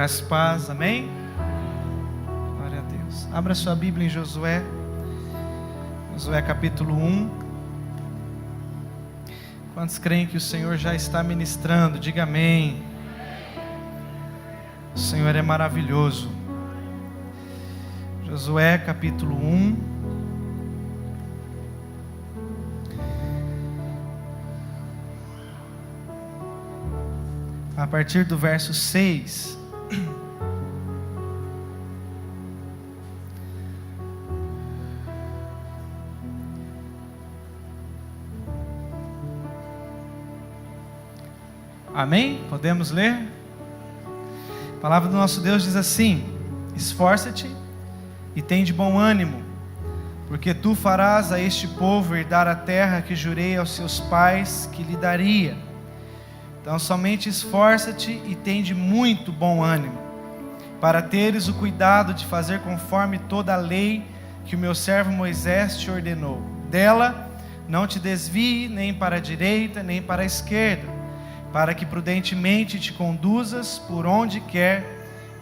Graça e paz, amém? Glória a Deus. Abra sua Bíblia em Josué. Josué capítulo 1. Quantos creem que o Senhor já está ministrando? Diga amém. O Senhor é maravilhoso. Josué capítulo 1. A partir do verso 6. Amém? Podemos ler? A palavra do nosso Deus diz assim: esforça-te e tem de bom ânimo, porque tu farás a este povo herdar a terra que jurei aos seus pais que lhe daria. Então somente esforça-te e tem de muito bom ânimo, para teres o cuidado de fazer conforme toda a lei que o meu servo Moisés te ordenou. Dela não te desvie nem para a direita nem para a esquerda, para que prudentemente te conduzas por onde quer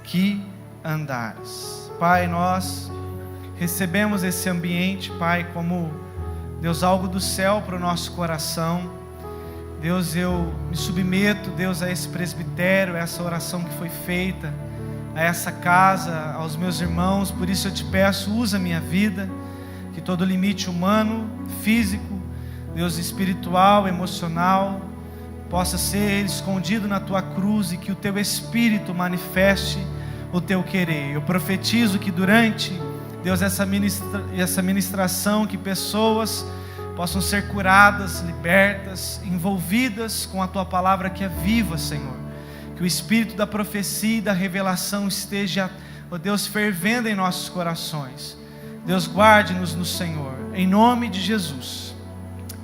que andares. Pai, nós recebemos esse ambiente, Pai, como, Deus, algo do céu para o nosso coração. Deus, eu me submeto, Deus, a esse presbitério, a essa oração que foi feita, a essa casa, aos meus irmãos. Por isso eu te peço, usa a minha vida, que todo limite humano, físico, Deus, espiritual, emocional, possa ser escondido na tua cruz e que o teu Espírito manifeste o teu querer. Eu profetizo que durante, Deus, essa ministração, que pessoas possam ser curadas, libertas, envolvidas com a tua palavra que é viva, Senhor. Que o Espírito da profecia e da revelação esteja, ó Deus, fervendo em nossos corações. Deus, guarde-nos no Senhor, em nome de Jesus.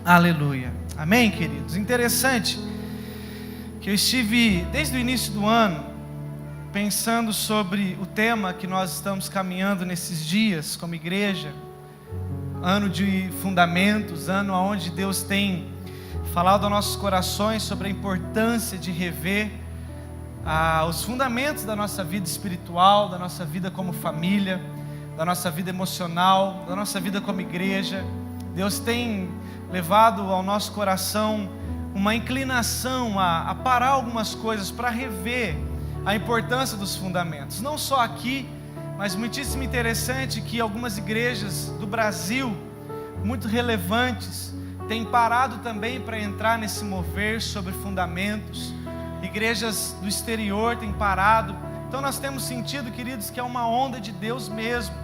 Aleluia. Amém, queridos? Interessante que eu estive, desde o início do ano, pensando sobre o tema que nós estamos caminhando nesses dias como igreja, ano de fundamentos, ano onde Deus tem falado aos nossos corações sobre a importância de rever os fundamentos da nossa vida espiritual, da nossa vida como família, da nossa vida emocional, da nossa vida como igreja. Deus tem levado ao nosso coração uma inclinação a parar algumas coisas para rever a importância dos fundamentos, não só aqui, mas muitíssimo interessante que algumas igrejas do Brasil, muito relevantes, têm parado também para entrar nesse mover sobre fundamentos. Igrejas do exterior têm parado. Então nós temos sentido, queridos, que é uma onda de Deus mesmo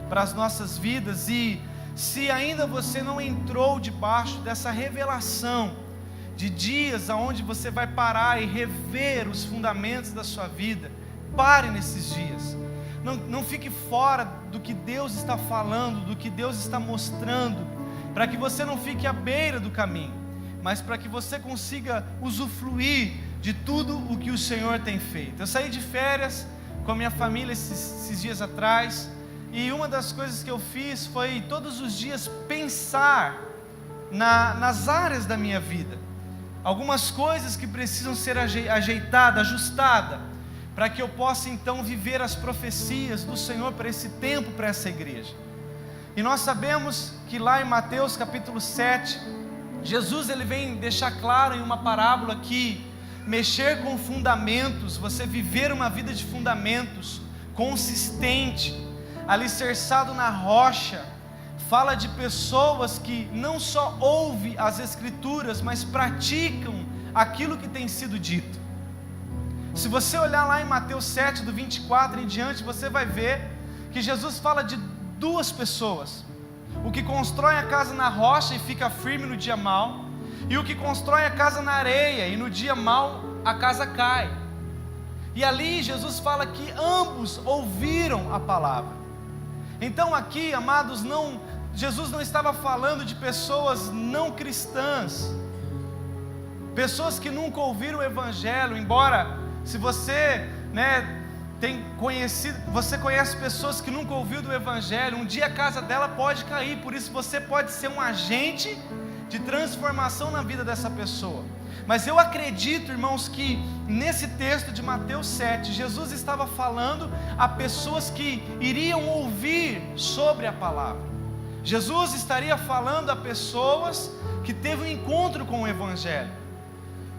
para as nossas vidas. E se ainda você não entrou debaixo dessa revelação de dias aonde você vai parar e rever os fundamentos da sua vida, pare nesses dias. Não fique fora do que Deus está falando, do que Deus está mostrando, para que você não fique à beira do caminho, mas para que você consiga usufruir de tudo o que o Senhor tem feito. Eu saí de férias com a minha família esses dias atrás, e uma das coisas que eu fiz foi todos os dias pensar nas áreas da minha vida, algumas coisas que precisam ser ajeitadas, ajustadas, para que eu possa então viver as profecias do Senhor para esse tempo, para essa igreja. E nós sabemos que lá em Mateus capítulo 7, Jesus ele vem deixar claro em uma parábola que mexer com fundamentos, você viver uma vida de fundamentos consistente, alicerçado na rocha, fala de pessoas que não só ouvem as Escrituras, mas praticam aquilo que tem sido dito. Se você olhar lá em Mateus 7, do 24 em diante, você vai ver que Jesus fala de duas pessoas: o que constrói a casa na rocha e fica firme no dia mau, e o que constrói a casa na areia e no dia mau a casa cai. E ali Jesus fala que ambos ouviram a palavra. Então aqui, amados, Jesus não estava falando de pessoas não cristãs, pessoas que nunca ouviram o Evangelho, embora, se você você conhece pessoas que nunca ouviram do Evangelho, um dia a casa dela pode cair, por isso você pode ser um agente de transformação na vida dessa pessoa. Mas eu acredito, irmãos, que nesse texto de Mateus 7, Jesus estava falando a pessoas que iriam ouvir sobre a palavra. Jesus estaria falando a pessoas que teve um encontro com o Evangelho,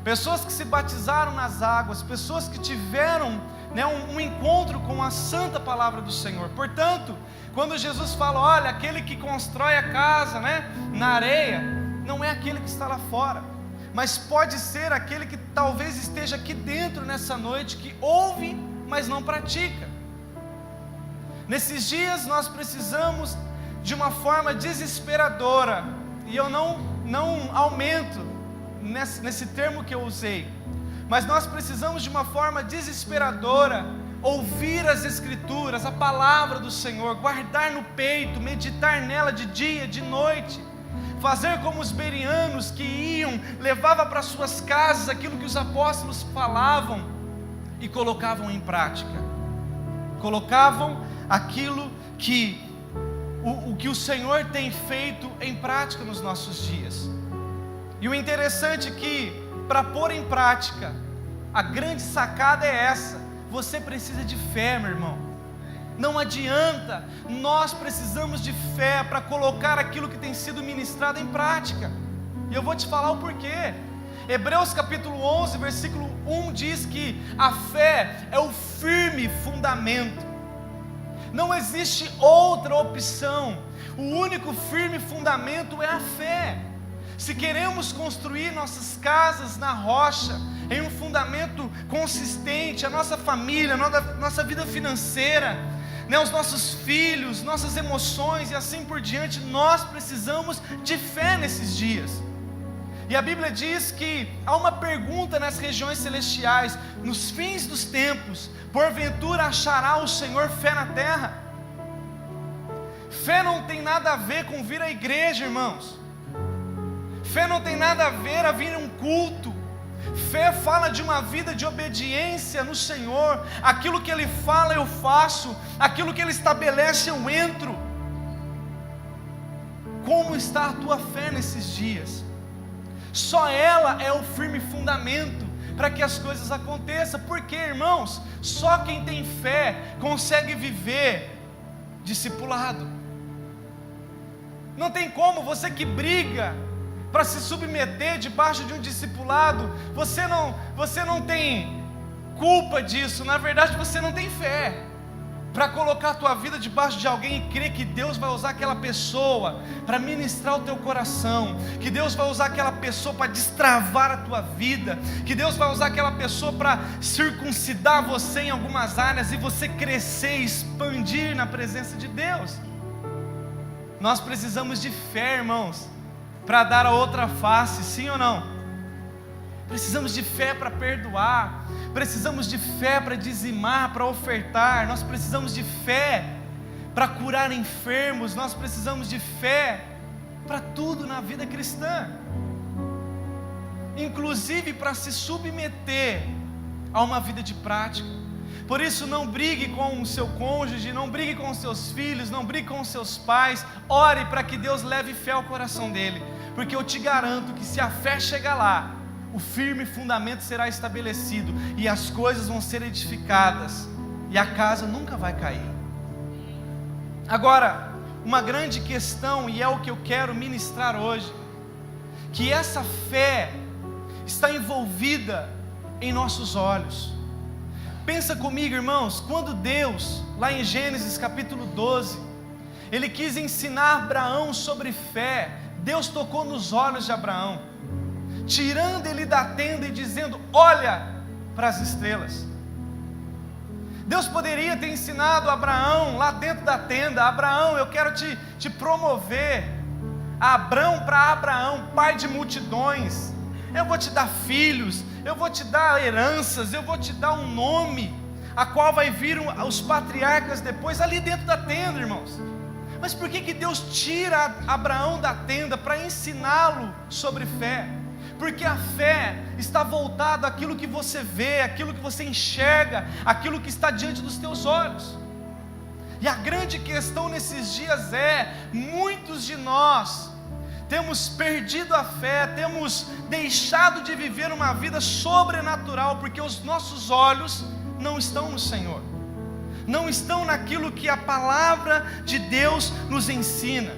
pessoas que se batizaram nas águas, pessoas que tiveram, né, um encontro com a santa palavra do Senhor. Portanto, quando Jesus fala, olha, aquele que constrói a casa, né, na areia, não é aquele que está lá fora, mas pode ser aquele que talvez esteja aqui dentro nessa noite, que ouve, mas não pratica. Nesses dias nós precisamos de uma forma desesperadora, e eu não aumento nesse termo que eu usei, mas nós precisamos de uma forma desesperadora ouvir as Escrituras, a palavra do Senhor, guardar no peito, meditar nela de dia, de noite, fazer como os bereanos que iam, levavam para suas casas aquilo que os apóstolos falavam e colocavam em prática, colocavam aquilo que o que o Senhor tem feito em prática nos nossos dias. E o interessante é que, para pôr em prática, a grande sacada é essa: você precisa de fé, meu irmão. Não adianta, nós precisamos de fé para colocar aquilo que tem sido ministrado em prática. E eu vou te falar o porquê. Hebreus capítulo 11, versículo 1 diz que a fé é o firme fundamento. Não existe outra opção. O único firme fundamento é a fé. Se queremos construir nossas casas na rocha, em um fundamento consistente, a nossa família, nossa vida financeira, né, os nossos filhos, nossas emoções e assim por diante, nós precisamos de fé nesses dias. E a Bíblia diz que há uma pergunta nas regiões celestiais: nos fins dos tempos, porventura achará o Senhor fé na terra? Fé não tem nada a ver com vir à igreja, irmãos. Fé não tem nada a ver a vir a um culto. Fé fala de uma vida de obediência no Senhor. Aquilo que Ele fala eu faço, aquilo que Ele estabelece eu entro. Como está a tua fé nesses dias? Só ela é o firme fundamento para que as coisas aconteçam. Porque, irmãos, só quem tem fé consegue viver discipulado. Não tem como, você que briga para se submeter debaixo de um discipulado, você não tem culpa disso. Na verdade, você não tem fé para colocar a tua vida debaixo de alguém e crer que Deus vai usar aquela pessoa para ministrar o teu coração, que Deus vai usar aquela pessoa para destravar a tua vida, que Deus vai usar aquela pessoa para circuncidar você em algumas áreas e você crescer e expandir na presença de Deus. Nós precisamos de fé, irmãos, para dar a outra face, sim ou não? Precisamos de fé para perdoar, precisamos de fé para dizimar, para ofertar, nós precisamos de fé para curar enfermos, nós precisamos de fé para tudo na vida cristã, inclusive para se submeter a uma vida de prática. Por isso, não brigue com o seu cônjuge, não brigue com os seus filhos, não brigue com os seus pais. Ore para que Deus leve fé ao coração dele, porque eu te garanto que se a fé chegar lá, o firme fundamento será estabelecido e as coisas vão ser edificadas e a casa nunca vai cair. Agora, uma grande questão, e é o que eu quero ministrar hoje, que essa fé está envolvida em nossos olhos. Pensa comigo, irmãos, quando Deus, lá em Gênesis capítulo 12, Ele quis ensinar Abraão sobre fé, Deus tocou nos olhos de Abraão, tirando ele da tenda e dizendo: olha para as estrelas. Deus poderia ter ensinado Abraão lá dentro da tenda: Abraão, eu quero te promover, Abrão para Abraão, pai de multidões, eu vou te dar filhos, eu vou te dar heranças, eu vou te dar um nome, a qual vai vir os patriarcas depois, ali dentro da tenda, irmãos. Mas por que Deus tira Abraão da tenda para ensiná-lo sobre fé? Porque a fé está voltada àquilo que você vê, àquilo que você enxerga, àquilo que está diante dos teus olhos. E a grande questão nesses dias é: muitos de nós temos perdido a fé, temos deixado de viver uma vida sobrenatural, porque os nossos olhos não estão no Senhor, não estão naquilo que a palavra de Deus nos ensina.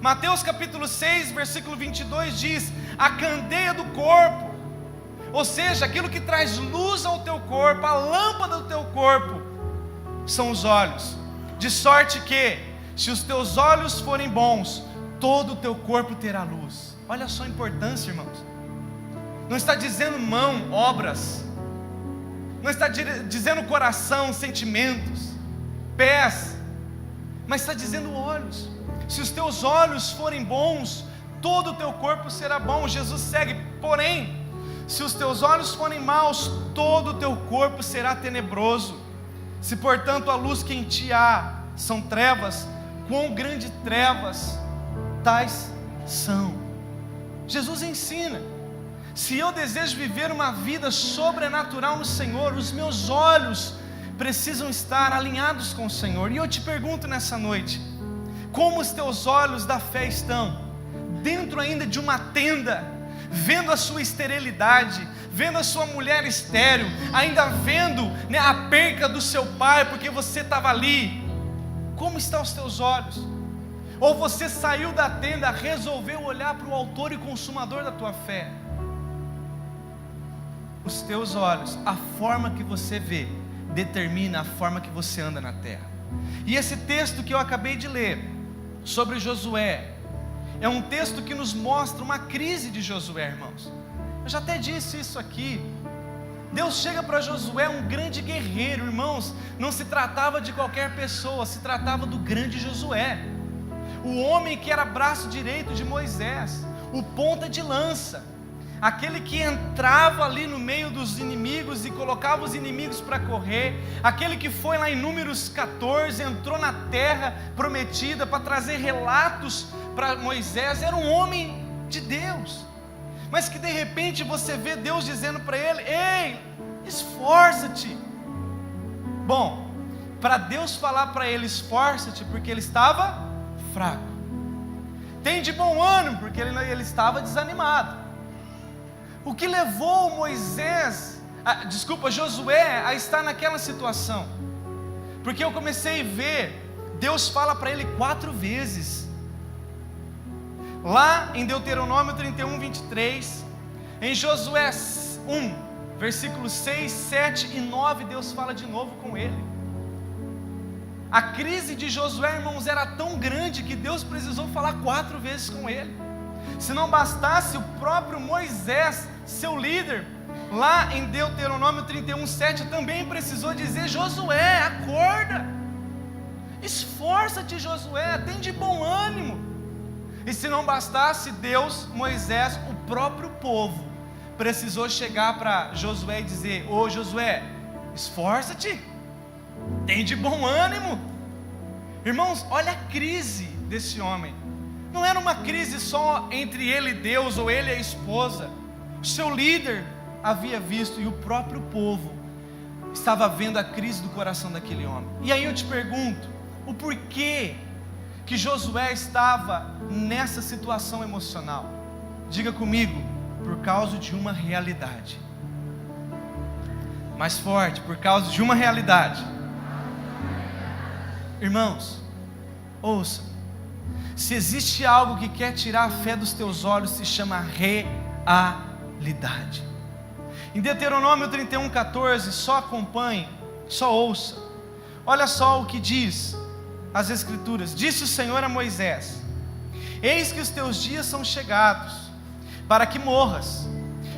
Mateus capítulo 6, versículo 22 diz: a candeia do corpo, ou seja, aquilo que traz luz ao teu corpo, a lâmpada do teu corpo, são os olhos. De sorte que, se os teus olhos forem bons, todo o teu corpo terá luz. Olha só a importância, irmãos. Não está dizendo mão, obras. Não está dizendo coração, sentimentos, pés. Mas está dizendo olhos. Se os teus olhos forem bons, todo o teu corpo será bom. Jesus segue: porém, se os teus olhos forem maus, todo o teu corpo será tenebroso. Se portanto a luz que em ti há são trevas, quão grandes trevas tais são. Jesus ensina: se eu desejo viver uma vida sobrenatural no Senhor, os meus olhos precisam estar alinhados com o Senhor. E eu te pergunto nessa noite: como os teus olhos da fé estão? Dentro ainda de uma tenda, vendo a sua esterilidade, vendo a sua mulher estéril, ainda vendo, a perca do seu pai, porque você estava ali. Como estão os teus olhos? Ou você saiu da tenda, resolveu olhar para o autor e consumador da tua fé? Os teus olhos, a forma que você vê, determina a forma que você anda na terra. E esse texto que eu acabei de ler, sobre Josué, é um texto que nos mostra uma crise de Josué, irmãos. Eu já até disse isso aqui. Deus chega para Josué, um grande guerreiro, irmãos. Não se tratava de qualquer pessoa, se tratava do grande Josué, o homem que era braço direito de Moisés, o ponta de lança, aquele que entrava ali no meio dos inimigos e colocava os inimigos para correr, aquele que foi lá em Números 14, entrou na terra prometida para trazer relatos para Moisés. Era um homem de Deus, mas que de repente você vê Deus dizendo para ele: ei, esforça-te. Bom, para Deus falar para ele esforça-te, porque ele estava fraco. Tem de bom ânimo, porque ele estava desanimado. O que levou Josué a estar naquela situação? Porque eu comecei a ver, Deus fala para ele 4 vezes. Lá em Deuteronômio 31, 23, em Josué 1, versículos 6, 7 e 9, Deus fala de novo com ele. A crise de Josué, irmãos, era tão grande que Deus precisou falar 4 vezes com ele. Se não bastasse, o próprio Moisés, seu líder, lá em Deuteronômio 31, 7, também precisou dizer: Josué, acorda, esforça-te, Josué, tem de bom ânimo. E se não bastasse, Deus, Moisés, o próprio povo, precisou chegar para Josué e dizer: ô Josué, esforça-te, tem de bom ânimo. Irmãos, olha a crise desse homem. Não era uma crise só entre ele e Deus, ou ele e a esposa. O seu líder havia visto, e o próprio povo estava vendo a crise do coração daquele homem. E aí eu te pergunto, o porquê que Josué estava nessa situação emocional? Diga comigo: por causa de uma realidade. Mais forte: por causa de uma realidade. Irmãos, ouça, se existe algo que quer tirar a fé dos teus olhos, se chama realidade. Em Deuteronômio 31, 14, só acompanhe, só ouça. Olha só o que diz as Escrituras: disse o Senhor a Moisés: eis que os teus dias são chegados, para que morras.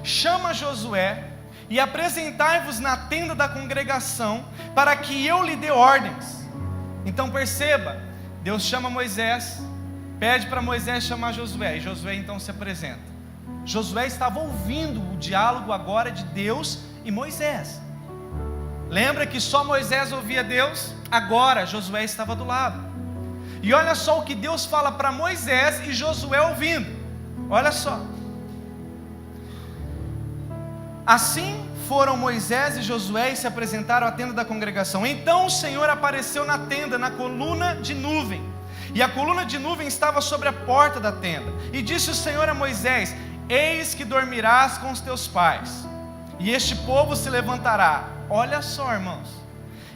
Chama Josué e apresentai-vos na tenda da congregação, para que eu lhe dê ordens. Então perceba, Deus chama Moisés, pede para Moisés chamar Josué, e Josué então se apresenta. Josué estava ouvindo o diálogo agora de Deus e Moisés. Lembra que só Moisés ouvia Deus? Agora Josué estava do lado. E olha só o que Deus fala para Moisés e Josué ouvindo. Olha só: assim foram Moisés e Josué e se apresentaram à tenda da congregação. Então o Senhor apareceu na tenda, na coluna de nuvem, E a coluna de nuvem estava sobre a porta da tenda. E disse o Senhor a Moisés: eis que dormirás com os teus pais, e este povo se levantará. Olha só, irmãos.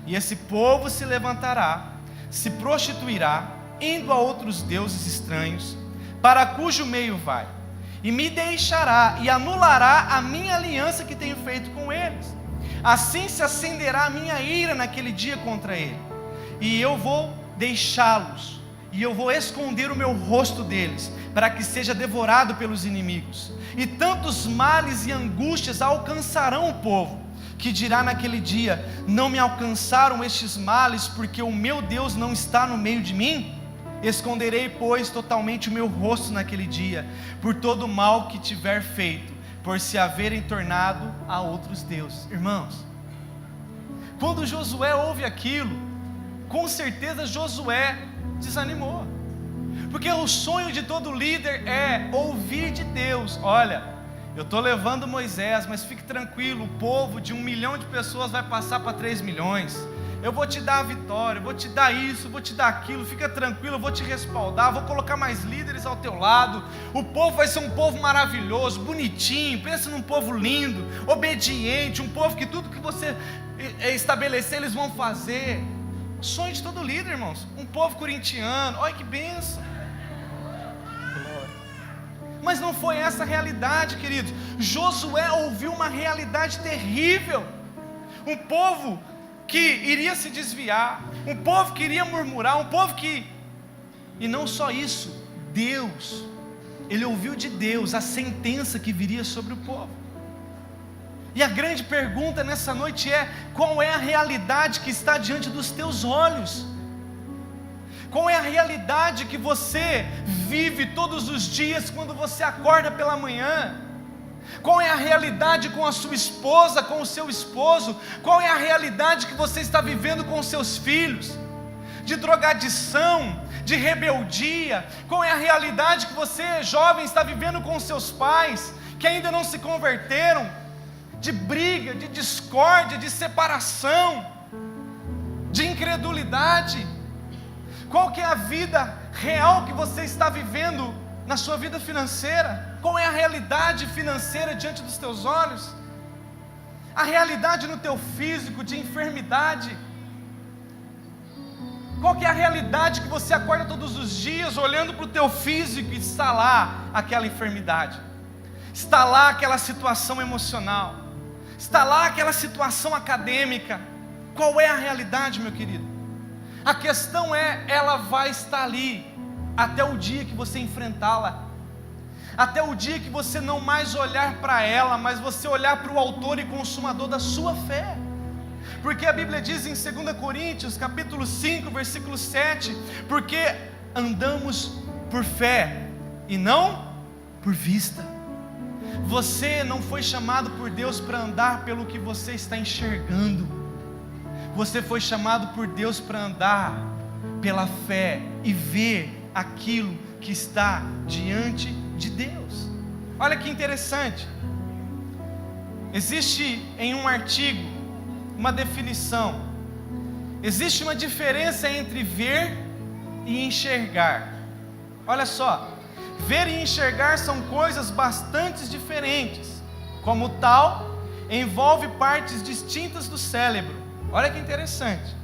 E esse povo se levantará, se prostituirá, indo a outros deuses estranhos, para cujo meio vai, e me deixará e anulará a minha aliança que tenho feito com eles. Assim se acenderá a minha ira naquele dia contra ele, e eu vou deixá-los, e eu vou esconder o meu rosto deles, para que seja devorado pelos inimigos. E tantos males e angústias alcançarão o povo, que dirá naquele dia: não me alcançaram estes males, porque o meu Deus não está no meio de mim? Esconderei, pois, totalmente o meu rosto naquele dia, por todo o mal que tiver feito, por se haverem tornado a outros deuses. Irmãos, quando Josué ouve aquilo, com certeza Josué desanimou, porque o sonho de todo líder é ouvir de Deus: olha, eu estou levando Moisés, mas fique tranquilo, o povo de 1 milhão de pessoas vai passar para 3 milhões, eu vou te dar a vitória, eu vou te dar isso, vou te dar aquilo, fica tranquilo, eu vou te respaldar, vou colocar mais líderes ao teu lado, o povo vai ser um povo maravilhoso, bonitinho, pensa num povo lindo, obediente, um povo que tudo que você estabelecer eles vão fazer. Sonho de todo líder, irmãos, um povo corintiano, olha que bênção. Mas não foi essa a realidade, queridos. Josué ouviu uma realidade terrível, um povo que iria se desviar, um povo que iria murmurar, um povo que... E não só isso, Deus, ele ouviu de Deus a sentença que viria sobre o povo. E a grande pergunta nessa noite é: qual é a realidade que está diante dos teus olhos? Qual é a realidade que você vive todos os dias quando você acorda pela manhã? Qual é a realidade com a sua esposa, com o seu esposo? Qual é a realidade que você está vivendo com os seus filhos? De drogadição, de rebeldia? Qual é a realidade que você, jovem, está vivendo com os seus pais, que ainda não se converteram? De briga, de discórdia, de separação, de incredulidade? Qual que é a vida real que você está vivendo na sua vida financeira? Qual é a realidade financeira diante dos teus olhos? A realidade no teu físico de enfermidade? Qual que é a realidade que você acorda todos os dias olhando para o teu físico e está lá aquela enfermidade? Está lá aquela situação emocional? Está lá aquela situação acadêmica? Qual é a realidade, meu querido? A questão é, ela vai estar ali até o dia que você enfrentá-la, até o dia que você não mais olhar para ela, mas você olhar para o autor e consumador da sua fé. Porque a Bíblia diz em 2 Coríntios capítulo 5, versículo 7, porque andamos por fé e não por vista. Você não foi chamado por Deus para andar pelo que você está enxergando. Você foi chamado por Deus para andar pela fé e ver aquilo que está diante de Deus. Olha que interessante. Existe em um artigo uma definição. Existe uma diferença entre ver e enxergar. Olha só, ver e enxergar são coisas bastante diferentes. Como tal, envolve partes distintas do cérebro. Olha que interessante.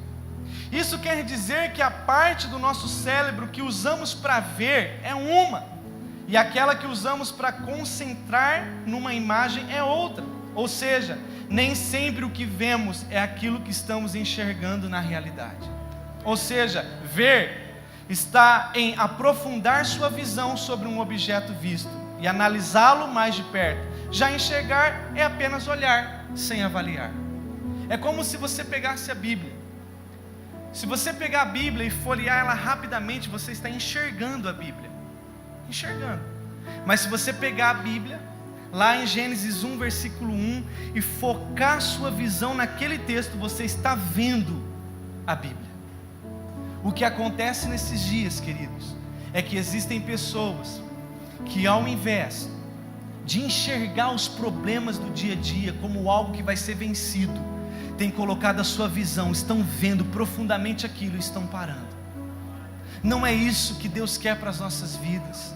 Isso quer dizer que a parte do nosso cérebro que usamos para ver é uma, e aquela que usamos para concentrar numa imagem é outra. Ou seja, nem sempre o que vemos é aquilo que estamos enxergando na realidade. Ou seja, ver está em aprofundar sua visão sobre um objeto visto e analisá-lo mais de perto. Já enxergar é apenas olhar sem avaliar. É como se você pegasse a Bíblia. Se você pegar a Bíblia e folhear ela rapidamente, você está enxergando a Bíblia. Enxergando. Mas se você pegar a Bíblia, lá em Gênesis 1, versículo 1, e focar sua visão naquele texto, você está vendo a Bíblia. O que acontece nesses dias, queridos, é que existem pessoas que, ao invés de enxergar os problemas do dia a dia como algo que vai ser vencido, têm colocado a sua visão, estão vendo profundamente aquilo e estão parando. Não é isso que Deus quer para as nossas vidas.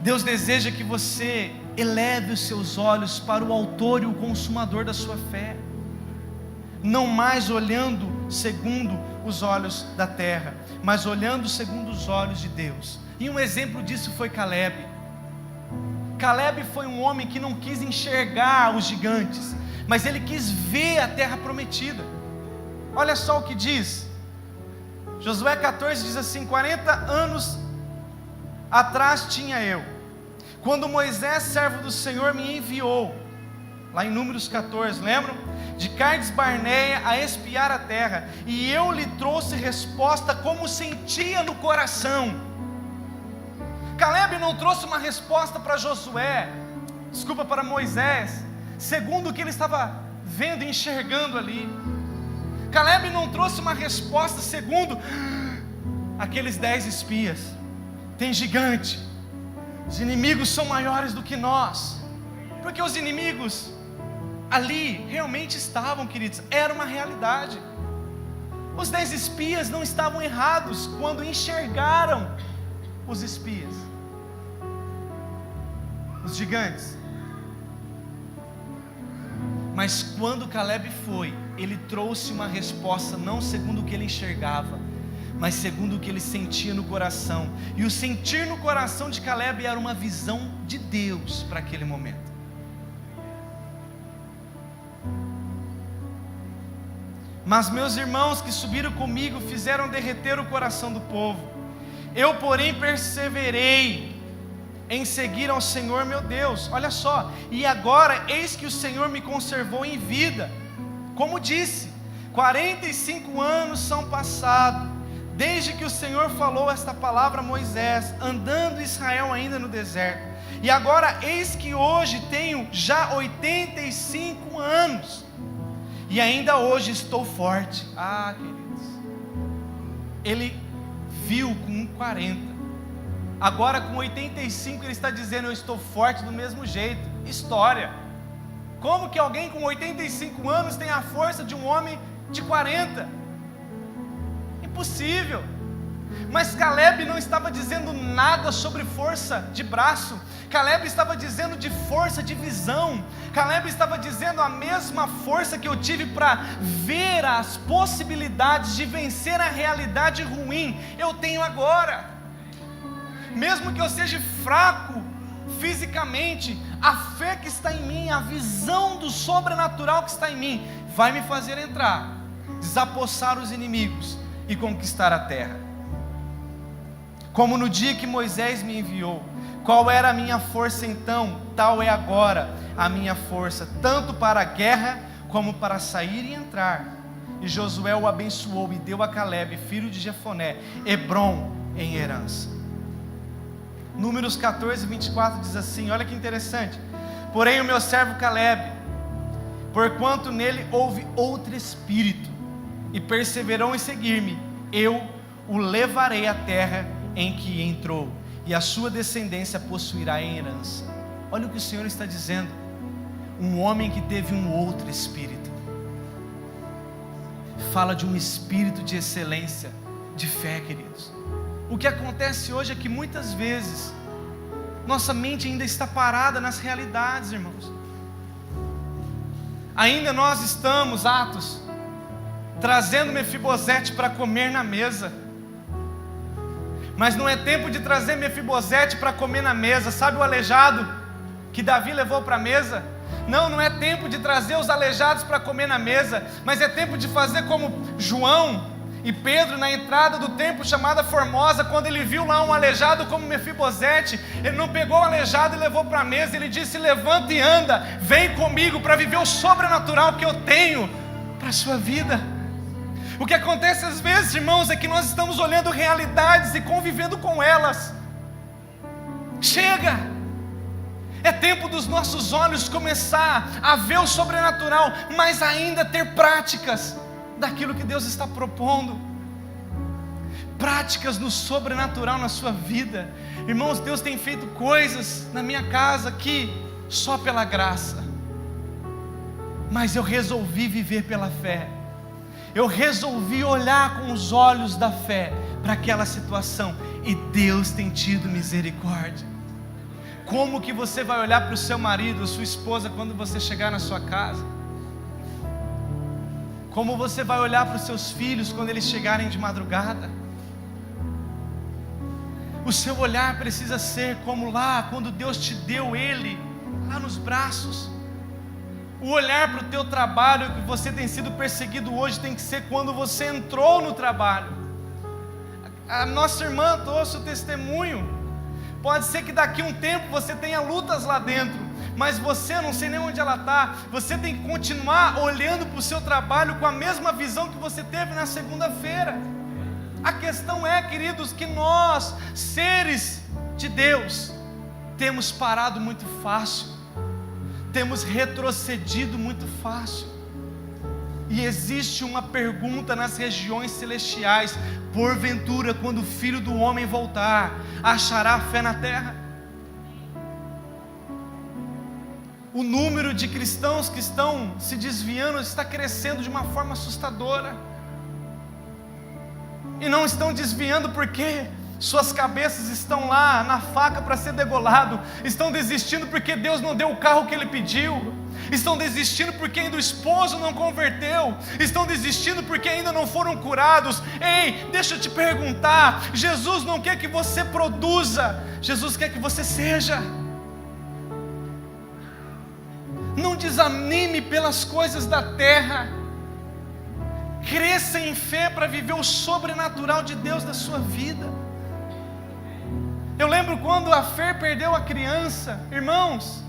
Deus deseja que você eleve os seus olhos para o autor e o consumador da sua fé, não mais olhando segundo os olhos da terra, mas olhando segundo os olhos de Deus. E um exemplo disso foi Caleb. Caleb foi um homem que não quis enxergar os gigantes, mas ele quis ver a terra prometida. Olha só o que diz Josué 14, diz assim: 40 anos atrás tinha eu, quando Moisés, servo do Senhor, me enviou, lá em Números 14, lembram? De Cades Barneia a espiar a terra, e eu lhe trouxe resposta como sentia no coração. Caleb não trouxe uma resposta para para Moisés, segundo o que ele estava vendo e enxergando ali. Caleb não trouxe uma resposta segundo aqueles 10 espias. Tem gigante, os inimigos são maiores do que nós, porque os inimigos ali realmente estavam, queridos, era uma realidade. Os 10 espias não estavam errados quando enxergaram os espias, os gigantes. Mas quando Caleb foi, ele trouxe uma resposta não segundo o que ele enxergava, mas segundo o que ele sentia no coração. E o sentir no coração de Caleb era uma visão de Deus para aquele momento. Mas meus irmãos que subiram comigo fizeram derreter o coração do povo. Eu, porém, perseverei em seguir ao Senhor meu Deus. Olha só, e agora eis que o Senhor me conservou em vida. Como disse, 45 anos são passados, desde que o Senhor falou esta palavra a Moisés, andando Israel ainda no deserto. E agora eis que hoje tenho já 85 anos, e ainda hoje estou forte. Ah, queridos, ele viu com 40, agora com 85 ele está dizendo: eu estou forte do mesmo jeito. História. Como que alguém com 85 anos tem a força de um homem de 40? Impossível. Mas Caleb não estava dizendo nada sobre força de braço. Caleb estava dizendo de força de visão. Caleb estava dizendo: a mesma força que eu tive para ver as possibilidades de vencer a realidade ruim, eu tenho agora. Mesmo que eu seja fraco fisicamente, a fé que está em mim, a visão do sobrenatural que está em mim, vai me fazer entrar, desapossar os inimigos e conquistar a terra. Como no dia que Moisés me enviou. Qual era a minha força então? Tal é agora a minha força, tanto para a guerra como para sair e entrar. E Josué o abençoou e deu a Caleb, filho de Jefoné, Hebrom em herança. Números 14, 24 diz assim, olha que interessante: porém o meu servo Caleb, porquanto nele houve outro espírito, e perseverou em seguir-me, eu o levarei à terra em que entrou, e a sua descendência possuirá em herança. Olha o que o Senhor está dizendo: um homem que teve um outro espírito. Fala de um espírito de excelência, de fé, queridos. O que acontece hoje é que muitas vezes nossa mente ainda está parada nas realidades, irmãos. Ainda nós estamos, Atos, trazendo Mefibosete para comer na mesa. Mas não é tempo de trazer Mefibosete para comer na mesa. Sabe o aleijado que Davi levou para a mesa? Não é tempo de trazer os aleijados para comer na mesa, mas é tempo de fazer como João e Pedro na entrada do templo chamada Formosa. Quando ele viu lá um aleijado como Mefibosete, ele não pegou o aleijado e levou para a mesa. Ele disse: levanta e anda, vem comigo para viver o sobrenatural que eu tenho para a sua vida. O que acontece às vezes, irmãos, é que nós estamos olhando realidades e convivendo com elas. Chega! É tempo dos nossos olhos começar a ver o sobrenatural, mas ainda ter práticas daquilo que Deus está propondo. Práticas no sobrenatural na sua vida. Irmãos, Deus tem feito coisas na minha casa aqui só pela graça, mas eu resolvi viver pela fé. Eu resolvi olhar com os olhos da fé para aquela situação, e Deus tem tido misericórdia. Como que você vai olhar para o seu marido, sua esposa, quando você chegar na sua casa? Como você vai olhar para os seus filhos quando eles chegarem de madrugada? O seu olhar precisa ser como lá, quando Deus te deu ele, lá nos braços. O olhar para o teu trabalho, que você tem sido perseguido hoje, tem que ser quando você entrou no trabalho. A nossa irmã trouxe o testemunho. Pode ser que daqui a um tempo você tenha lutas lá dentro, mas você, não sei nem onde ela está, você tem que continuar olhando para o seu trabalho com a mesma visão que você teve na segunda-feira. A questão é, queridos, que nós, seres de Deus, temos parado muito fácil, temos retrocedido muito fácil. E existe uma pergunta nas regiões celestiais: porventura, quando o Filho do Homem voltar, achará fé na terra? O número de cristãos que estão se desviando está crescendo de uma forma assustadora. E não estão desviando porque suas cabeças estão lá na faca para ser degolado. Estão desistindo porque Deus não deu o carro que Ele pediu. Estão desistindo porque ainda o esposo não converteu. Estão desistindo porque ainda não foram curados. Ei, deixa eu te perguntar: Jesus não quer que você produza, Jesus quer que você seja. Não desanime pelas coisas da terra. Cresça em fé para viver o sobrenatural de Deus na sua vida. Eu lembro quando a Fer perdeu a criança, irmãos,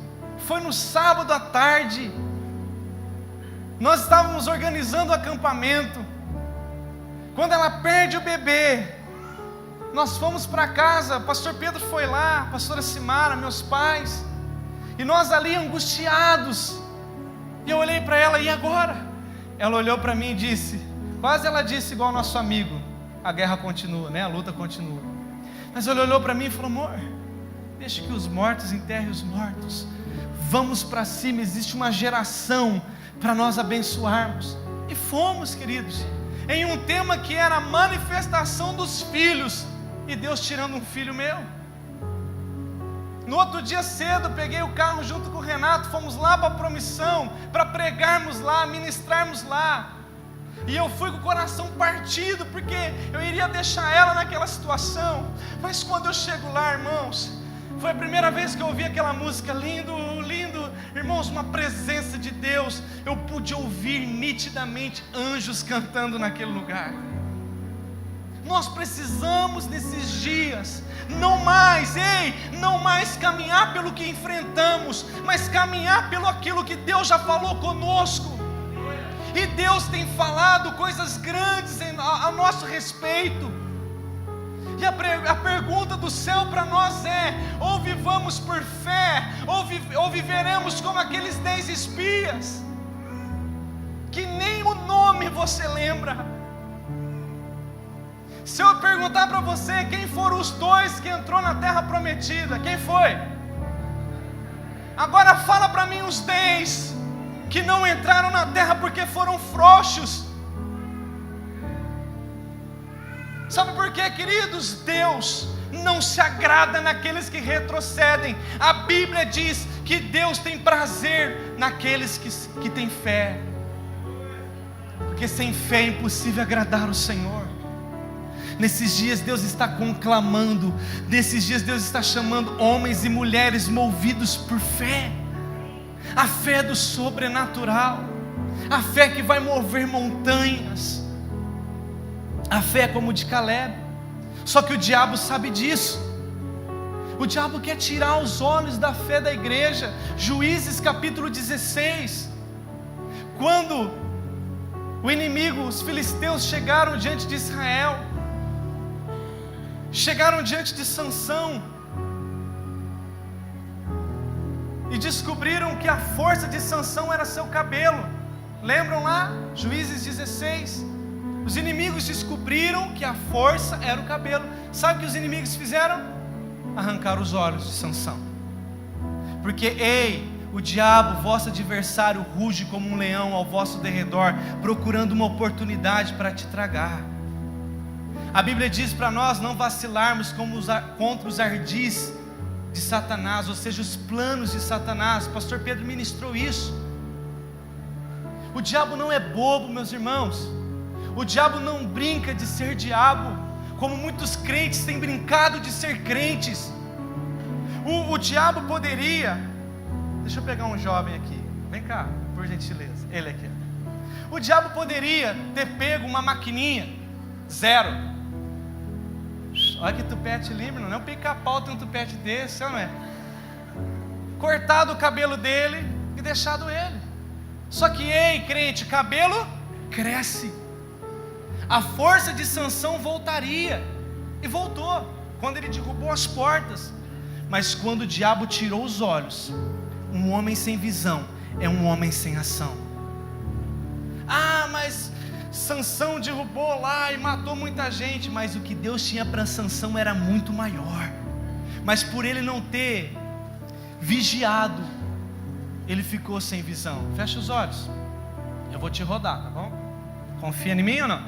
foi no sábado à tarde. Nós estávamos organizando o acampamento. Quando ela perde o bebê, nós fomos para casa, o pastor Pedro foi lá, a pastora Simara, meus pais, e nós ali angustiados. E eu olhei para ela: e agora? Ela olhou para mim e disse, quase ela disse igual nosso amigo: a guerra continua, né? A luta continua. Mas ela olhou para mim e falou: amor, deixa que os mortos enterrem os mortos. Vamos para cima, existe uma geração para nós abençoarmos. E fomos, queridos, em um tema que era a manifestação dos filhos, e Deus tirando um filho meu. No outro dia cedo, peguei o carro junto com o Renato, fomos lá para a Promissão, para pregarmos lá, ministrarmos lá. E eu fui com o coração partido, porque eu iria deixar ela naquela situação. Mas quando eu chego lá, irmãos, foi a primeira vez que eu ouvi aquela música: lindo, lindo. Irmãos, uma presença de Deus. Eu pude ouvir nitidamente anjos cantando naquele lugar. Nós precisamos nesses dias, não mais caminhar pelo que enfrentamos, mas caminhar pelo aquilo que Deus já falou conosco. E Deus tem falado coisas grandes a nosso respeito. E a pergunta do céu para nós é: ou vivamos por fé, ou viveremos como aqueles 10 espias, que nem o nome você lembra. Se eu perguntar para você quem foram os 2 que entrou na terra prometida, quem foi? Agora fala para mim os 10 que não entraram na terra porque foram frouxos. Sabe por quê, queridos? Deus não se agrada naqueles que retrocedem. A Bíblia diz que Deus tem prazer naqueles que têm fé, porque sem fé é impossível agradar o Senhor. Nesses dias Deus está conclamando, nesses dias Deus está chamando homens e mulheres movidos por fé. A fé do sobrenatural, a fé que vai mover montanhas, a fé como de Caleb. Só que o diabo sabe disso. O diabo quer tirar os olhos da fé da igreja. Juízes capítulo 16, quando o inimigo, os filisteus, chegaram diante de Israel, chegaram diante de Sansão e descobriram que a força de Sansão era seu cabelo. Lembram lá? Juízes 16. Os inimigos descobriram que a força era o cabelo. Sabe o que os inimigos fizeram? Arrancaram os olhos de Sansão. Porque, o diabo, vosso adversário, ruge como um leão ao vosso derredor, procurando uma oportunidade para te tragar. A Bíblia diz para nós não vacilarmos contra os ardis de Satanás, ou seja, os planos de Satanás. O pastor Pedro ministrou isso. O diabo não é bobo, meus irmãos. O diabo não brinca de ser diabo, como muitos crentes têm brincado de ser crentes. O diabo poderia... Deixa eu pegar um jovem aqui. Vem cá, por gentileza. Ele aqui. O diabo poderia ter pego uma maquininha, 0. Olha que tupete lindo, não é um pica-pau ter um tupete desse, não é? Cortado o cabelo dele e deixado ele. Só que, ei, crente, cabelo cresce. A força de Sansão voltaria. E voltou, quando ele derrubou as portas. Mas quando o diabo tirou os olhos, um homem sem visão é um homem sem ação. Ah, mas Sansão derrubou lá e matou muita gente. Mas o que Deus tinha para Sansão era muito maior. Mas por ele não ter vigiado, ele ficou sem visão. Fecha os olhos. Eu vou te rodar, tá bom? Confia em mim ou não?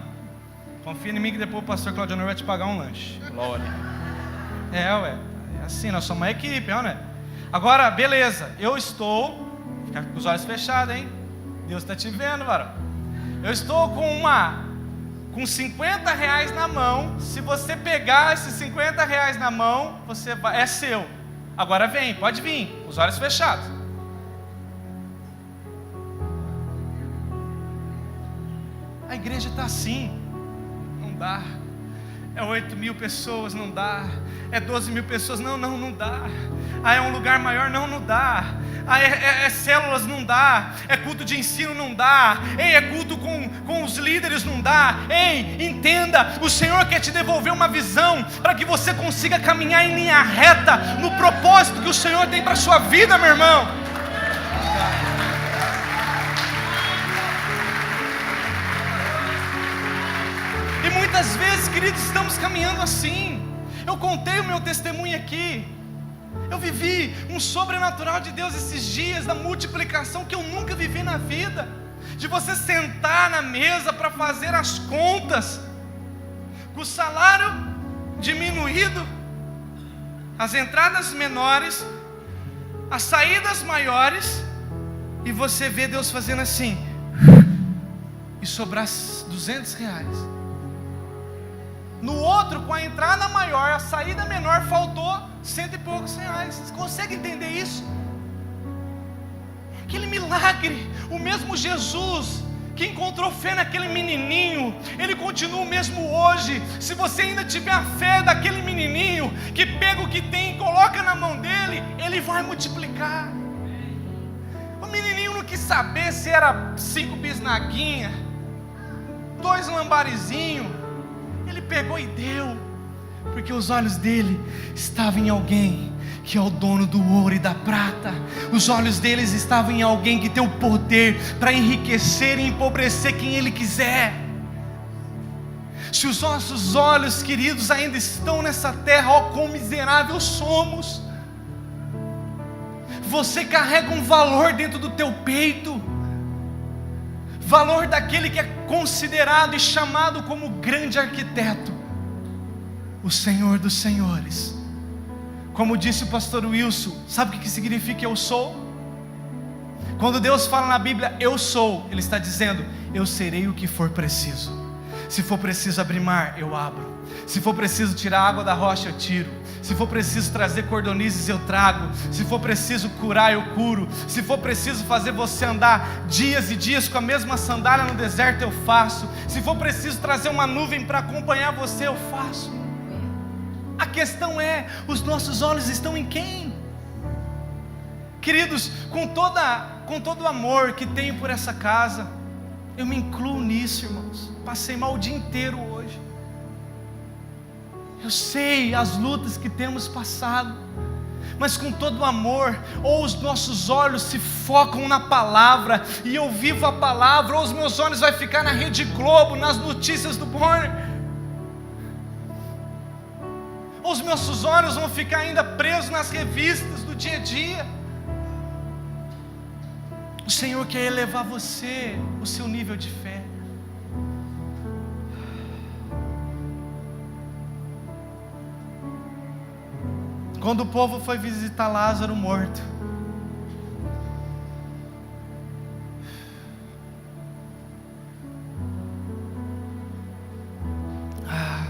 Confia em mim que depois o pastor Claudio vai te pagar um lanche. Glória. É assim, nós somos uma equipe, né? Agora, beleza. Eu estou... Fica com os olhos fechados, hein? Deus está te vendo, varão. Eu estou com 50 reais na mão. Se você pegar esses 50 reais na mão, é seu. Agora vem, pode vir, os olhos fechados. A igreja está assim, não dá. É 8.000 pessoas, não dá. É 12.000 pessoas, não dá. Ah, é um lugar maior, não dá. Ah, é células, não dá. É culto de ensino, não dá. Ei, é culto com os líderes, não dá. Ei, entenda, o Senhor quer te devolver uma visão para que você consiga caminhar em linha reta no propósito que o Senhor tem para a sua vida, meu irmão. E muitas vezes, queridos, estamos caminhando assim. Eu contei o meu testemunho aqui. Eu vivi um sobrenatural de Deus esses dias, da multiplicação que eu nunca vivi na vida. De você sentar na mesa para fazer as contas, com o salário diminuído, as entradas menores, as saídas maiores, e você vê Deus fazendo assim, e sobrar 200 reais. No outro, com a entrada maior, a saída menor, faltou 100 e poucos reais. Você consegue entender isso? Aquele milagre, o mesmo Jesus que encontrou fé naquele menininho, Ele continua o mesmo hoje. Se você ainda tiver a fé daquele menininho, que pega o que tem e coloca na mão dele, Ele vai multiplicar. O menininho não quis saber se era 5 bisnaguinhas, 2 lambarizinhos. Ele pegou e deu, porque os olhos dele estavam em alguém que é o dono do ouro e da prata. Os olhos deles estavam em alguém que tem o poder para enriquecer e empobrecer quem Ele quiser. Se os nossos olhos, queridos, ainda estão nessa terra, ó quão miseráveis somos. Você carrega um valor dentro do teu peito, valor daquele que é considerado e chamado como grande arquiteto, o Senhor dos senhores. Como disse o pastor Wilson, sabe o que significa eu sou? Quando Deus fala na Bíblia, eu sou, Ele está dizendo, eu serei o que for preciso. Se for preciso abrir mar, eu abro. Se for preciso tirar água da rocha, eu tiro. Se for preciso trazer cordonizes, eu trago. Se for preciso curar, eu curo. Se for preciso fazer você andar dias e dias com a mesma sandália no deserto, eu faço. Se for preciso trazer uma nuvem para acompanhar você, eu faço. A questão é, os nossos olhos estão em quem? Queridos, com todo o amor que tenho por essa casa, eu me incluo nisso, irmãos. Passei mal o dia inteiro hoje. Eu sei as lutas que temos passado, mas com todo o amor, ou os nossos olhos se focam na palavra, e eu vivo a palavra, ou os meus olhos vão ficar na Rede Globo, nas notícias do Bonner, ou os meus olhos vão ficar ainda presos nas revistas do dia a dia. O Senhor quer elevar você, o seu nível de fé. Quando o povo foi visitar Lázaro morto,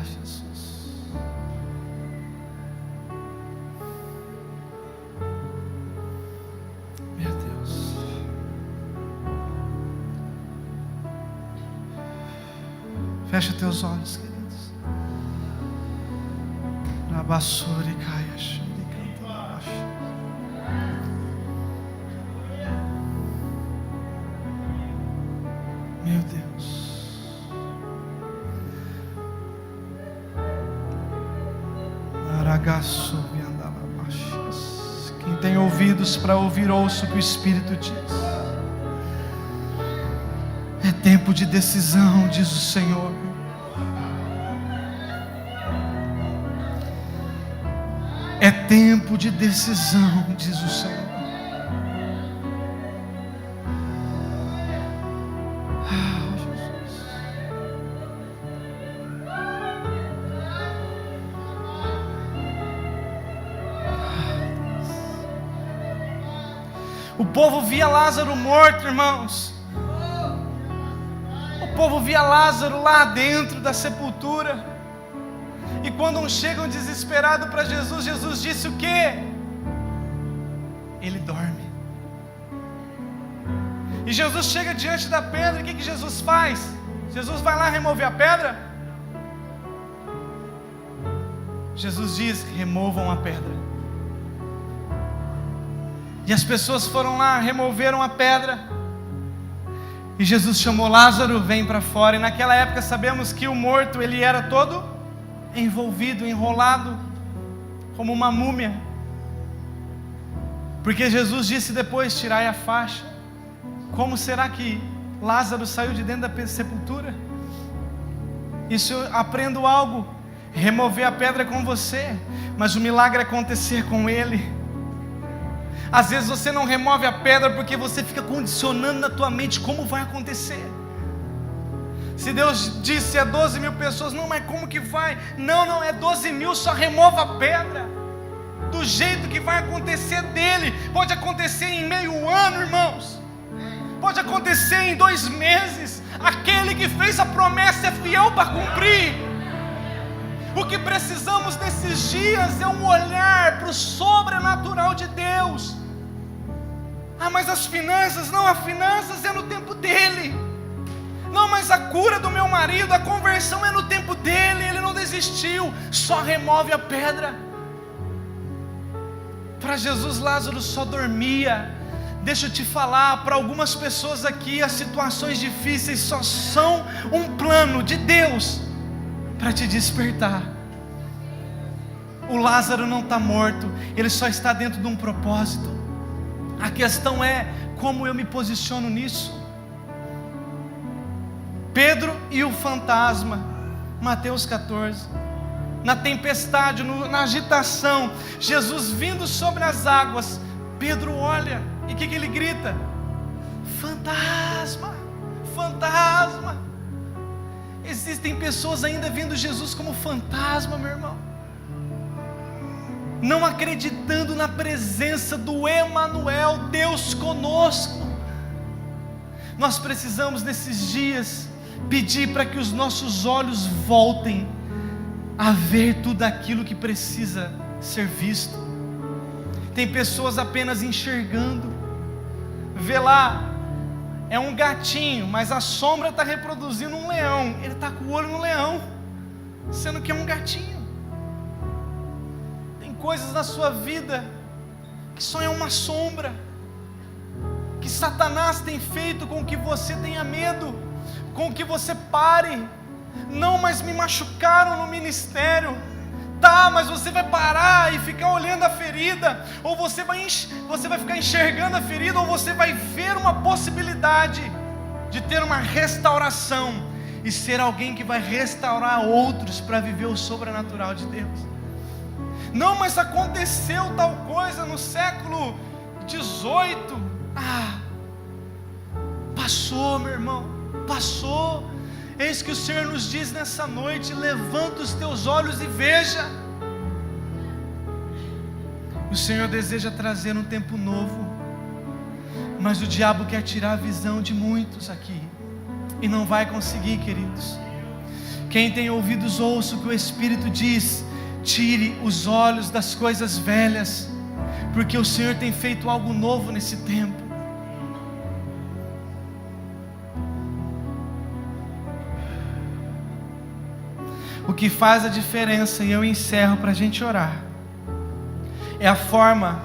Jesus, meu Deus, fecha teus olhos, queridos. Na basura e caia. Meu Deus, quem tem ouvidos para ouvir, ouça o que o Espírito diz. É tempo de decisão, diz o Senhor. É tempo de decisão, diz o Senhor. O povo via Lázaro morto, irmãos. O povo via Lázaro lá dentro da sepultura. E quando um chegam desesperado para Jesus, Jesus disse o quê? Ele dorme. E Jesus chega diante da pedra, e o que Jesus faz? Jesus vai lá remover a pedra? Jesus diz: removam a pedra. E as pessoas foram lá, removeram a pedra. E Jesus chamou Lázaro, vem para fora. E naquela época sabemos que o morto, ele era todo envolvido, enrolado, como uma múmia. Porque Jesus disse depois: tirai a faixa. Como será que Lázaro saiu de dentro da sepultura? Isso eu aprendo algo. Remover a pedra é com você, mas o milagre é acontecer com ele. Às vezes você não remove a pedra porque você fica condicionando na tua mente como vai acontecer. Se Deus disse 12 mil pessoas, não, mas como que vai? Não, é 12 mil, só remova a pedra. Do jeito que vai acontecer dele. Pode acontecer em meio ano, irmãos. Pode acontecer em 2 meses. Aquele que fez a promessa é fiel para cumprir. O que precisamos nesses dias é um olhar para o sobrenatural de Deus. Ah, mas as finanças, não, as finanças é no tempo dele. Não, mas a cura do meu marido, a conversão é no tempo dele, ele não desistiu, só remove a pedra. Para Jesus, Lázaro só dormia. Deixa eu te falar, para algumas pessoas aqui, as situações difíceis só são um plano de Deus para te despertar. O Lázaro não está morto, ele só está dentro de um propósito. A questão é como eu me posiciono nisso. Pedro e o fantasma, Mateus 14. Na tempestade, na agitação, Jesus vindo sobre as águas, Pedro olha, e o que ele grita? Fantasma, fantasma. Existem pessoas ainda vendo Jesus como fantasma, meu irmão, não acreditando na presença do Emanuel, Deus conosco. Nós precisamos nesses dias pedir para que os nossos olhos voltem a ver tudo aquilo que precisa ser visto. Tem pessoas apenas enxergando. Vê lá, é um gatinho, mas a sombra está reproduzindo um leão. Ele está com o olho no leão, sendo que é um gatinho. Tem coisas na sua vida que só é uma sombra, que Satanás tem feito com que você tenha medo, com que você pare. Não, mas me machucaram no ministério. Tá, mas você vai parar e ficar olhando a ferida, ou você vai ficar enxergando a ferida, ou você vai ver uma possibilidade de ter uma restauração e ser alguém que vai restaurar outros para viver o sobrenatural de Deus. Não, mas aconteceu tal coisa no século 18. Passou, meu irmão, passou. Eis que o Senhor nos diz nessa noite: levanta os teus olhos e veja. O Senhor deseja trazer um tempo novo, mas o diabo quer tirar a visão de muitos aqui, e não vai conseguir, queridos. Quem tem ouvidos, ouça o que o Espírito diz. Tire os olhos das coisas velhas, porque o Senhor tem feito algo novo nesse tempo. O que faz a diferença, e eu encerro para a gente orar, é a forma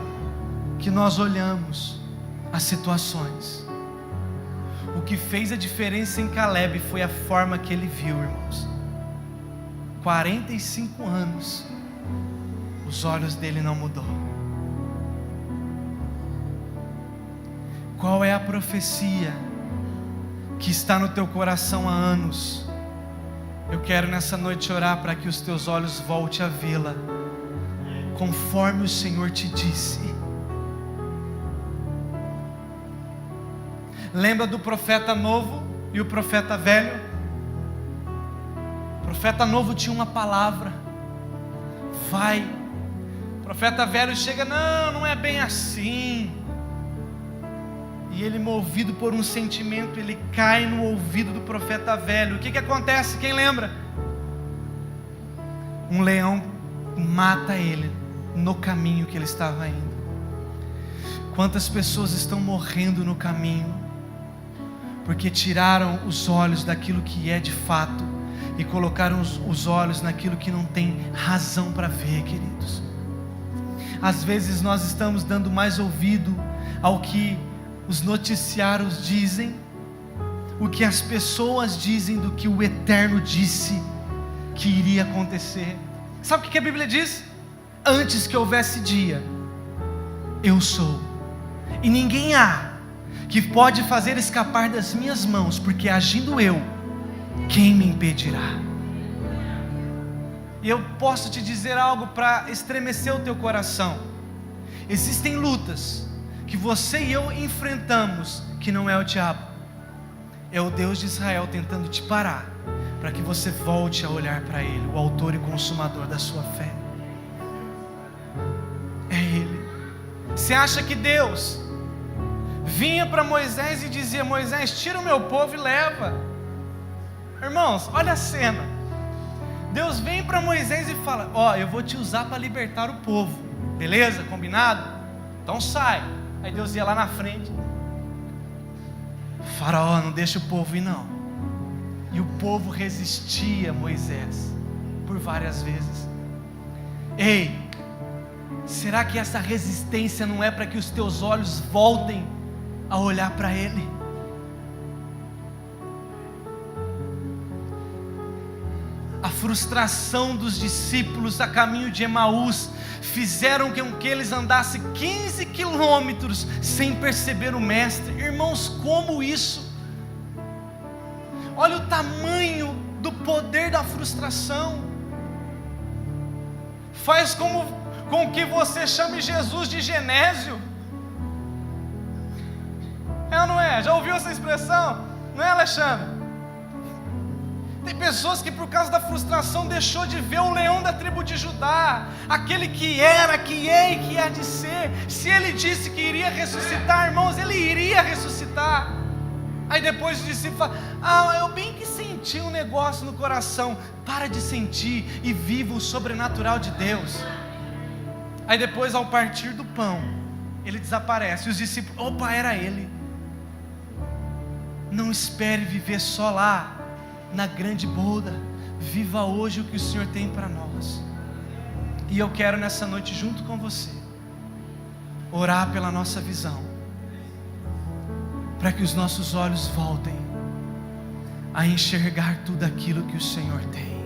que nós olhamos as situações. O que fez a diferença em Caleb foi a forma que ele viu, irmãos. 45 anos, os olhos dele não mudou. Qual é a profecia que está no teu coração há anos? Eu quero nessa noite orar para que os teus olhos voltem a vê-la, conforme o Senhor te disse. Lembra do profeta novo e o profeta velho? O profeta novo tinha uma palavra: vai. O profeta velho chega: não é bem assim. E ele, movido por um sentimento, ele cai no ouvido do profeta velho. O que acontece? Quem lembra? Um leão mata ele no caminho que ele estava indo. Quantas pessoas estão morrendo no caminho porque tiraram os olhos daquilo que é de fato e colocaram os olhos naquilo que não tem razão para ver, queridos. Às vezes nós estamos dando mais ouvido ao que os noticiários dizem, o que as pessoas dizem, do que o Eterno disse que iria acontecer. Sabe o que a Bíblia diz? Antes que houvesse dia, eu sou, e ninguém há que pode fazer escapar das minhas mãos, porque agindo eu, quem me impedirá? E eu posso te dizer algo para estremecer o teu coração. Existem lutas que você e eu enfrentamos, que não é o diabo, é o Deus de Israel tentando te parar, para que você volte a olhar para Ele, o autor e consumador da sua fé. É Ele. Você acha que Deus vinha para Moisés e dizia: Moisés, tira o meu povo e leva? Irmãos, olha a cena. Deus vem para Moisés e fala: eu vou te usar para libertar o povo, beleza? Combinado? Então sai. Aí Deus ia lá na frente: Faraó, não deixa o povo ir não. E o povo resistia a Moisés por várias vezes. Ei, será que essa resistência não é para que os teus olhos voltem a olhar para Ele? A frustração dos discípulos a caminho de Emaús fizeram com que eles andassem 15 quilômetros sem perceber o Mestre. Irmãos, como isso? Olha o tamanho do poder da frustração. Faz com que você chame Jesus de Genésio. É ou não é? Já ouviu essa expressão? Não é, Alexandre? Tem pessoas que por causa da frustração deixou de ver o leão da tribo de Judá, aquele que era, que é e que há de ser. Se ele disse que iria ressuscitar, irmãos, ele iria ressuscitar. Aí depois os discípulos falam: eu bem que senti um negócio no coração. Para de sentir e viva o sobrenatural de Deus. Aí depois, ao partir do pão, ele desaparece. E os discípulos: opa, era ele. Não espere viver só lá na grande boda. Viva hoje o que o Senhor tem para nós. E eu quero nessa noite, junto com você, orar pela nossa visão, para que os nossos olhos voltem a enxergar tudo aquilo que o Senhor tem.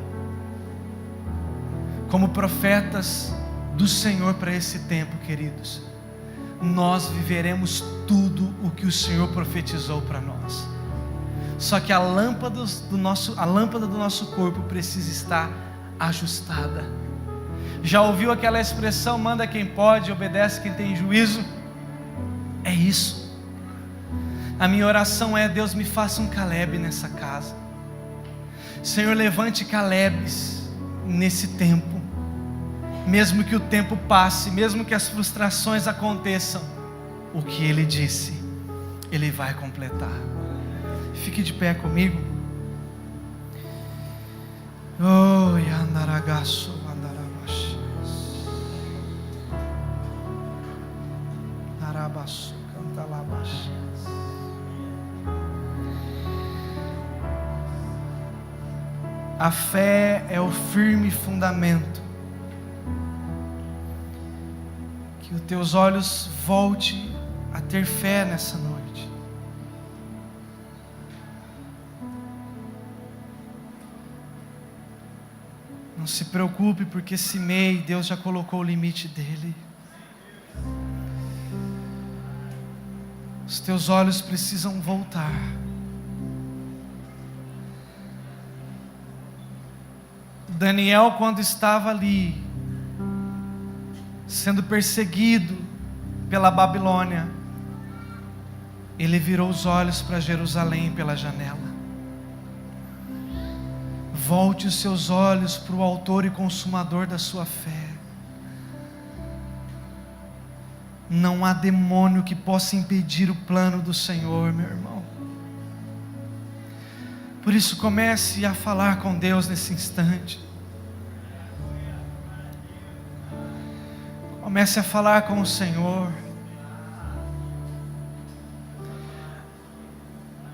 Como profetas do Senhor para esse tempo, queridos, nós viveremos tudo o que o Senhor profetizou para nós. Só que a lâmpada do nosso corpo precisa estar ajustada. Já ouviu aquela expressão: manda quem pode, obedece quem tem juízo? É isso. A minha oração é: Deus, me faça um Caleb nessa casa. Senhor, levante Calebes nesse tempo. mesmo que o tempo passe, mesmo que as frustrações aconteçam, o que Ele disse, Ele vai completar. Fique de pé comigo. Oh, yandaragaço, andarabaxi. Narabaço, cantalabaxi. A fé é o firme fundamento. Que os teus olhos volte a ter fé nessa noite. Não se preocupe, porque esse mês Deus já colocou o limite dele. Os teus olhos precisam voltar. Daniel, quando estava ali, sendo perseguido pela Babilônia, ele virou os olhos para Jerusalém pela janela. Volte os seus olhos para o autor e consumador da sua fé. Não há demônio que possa impedir o plano do Senhor, meu irmão. Por isso, comece a falar com Deus nesse instante. Comece a falar com o Senhor.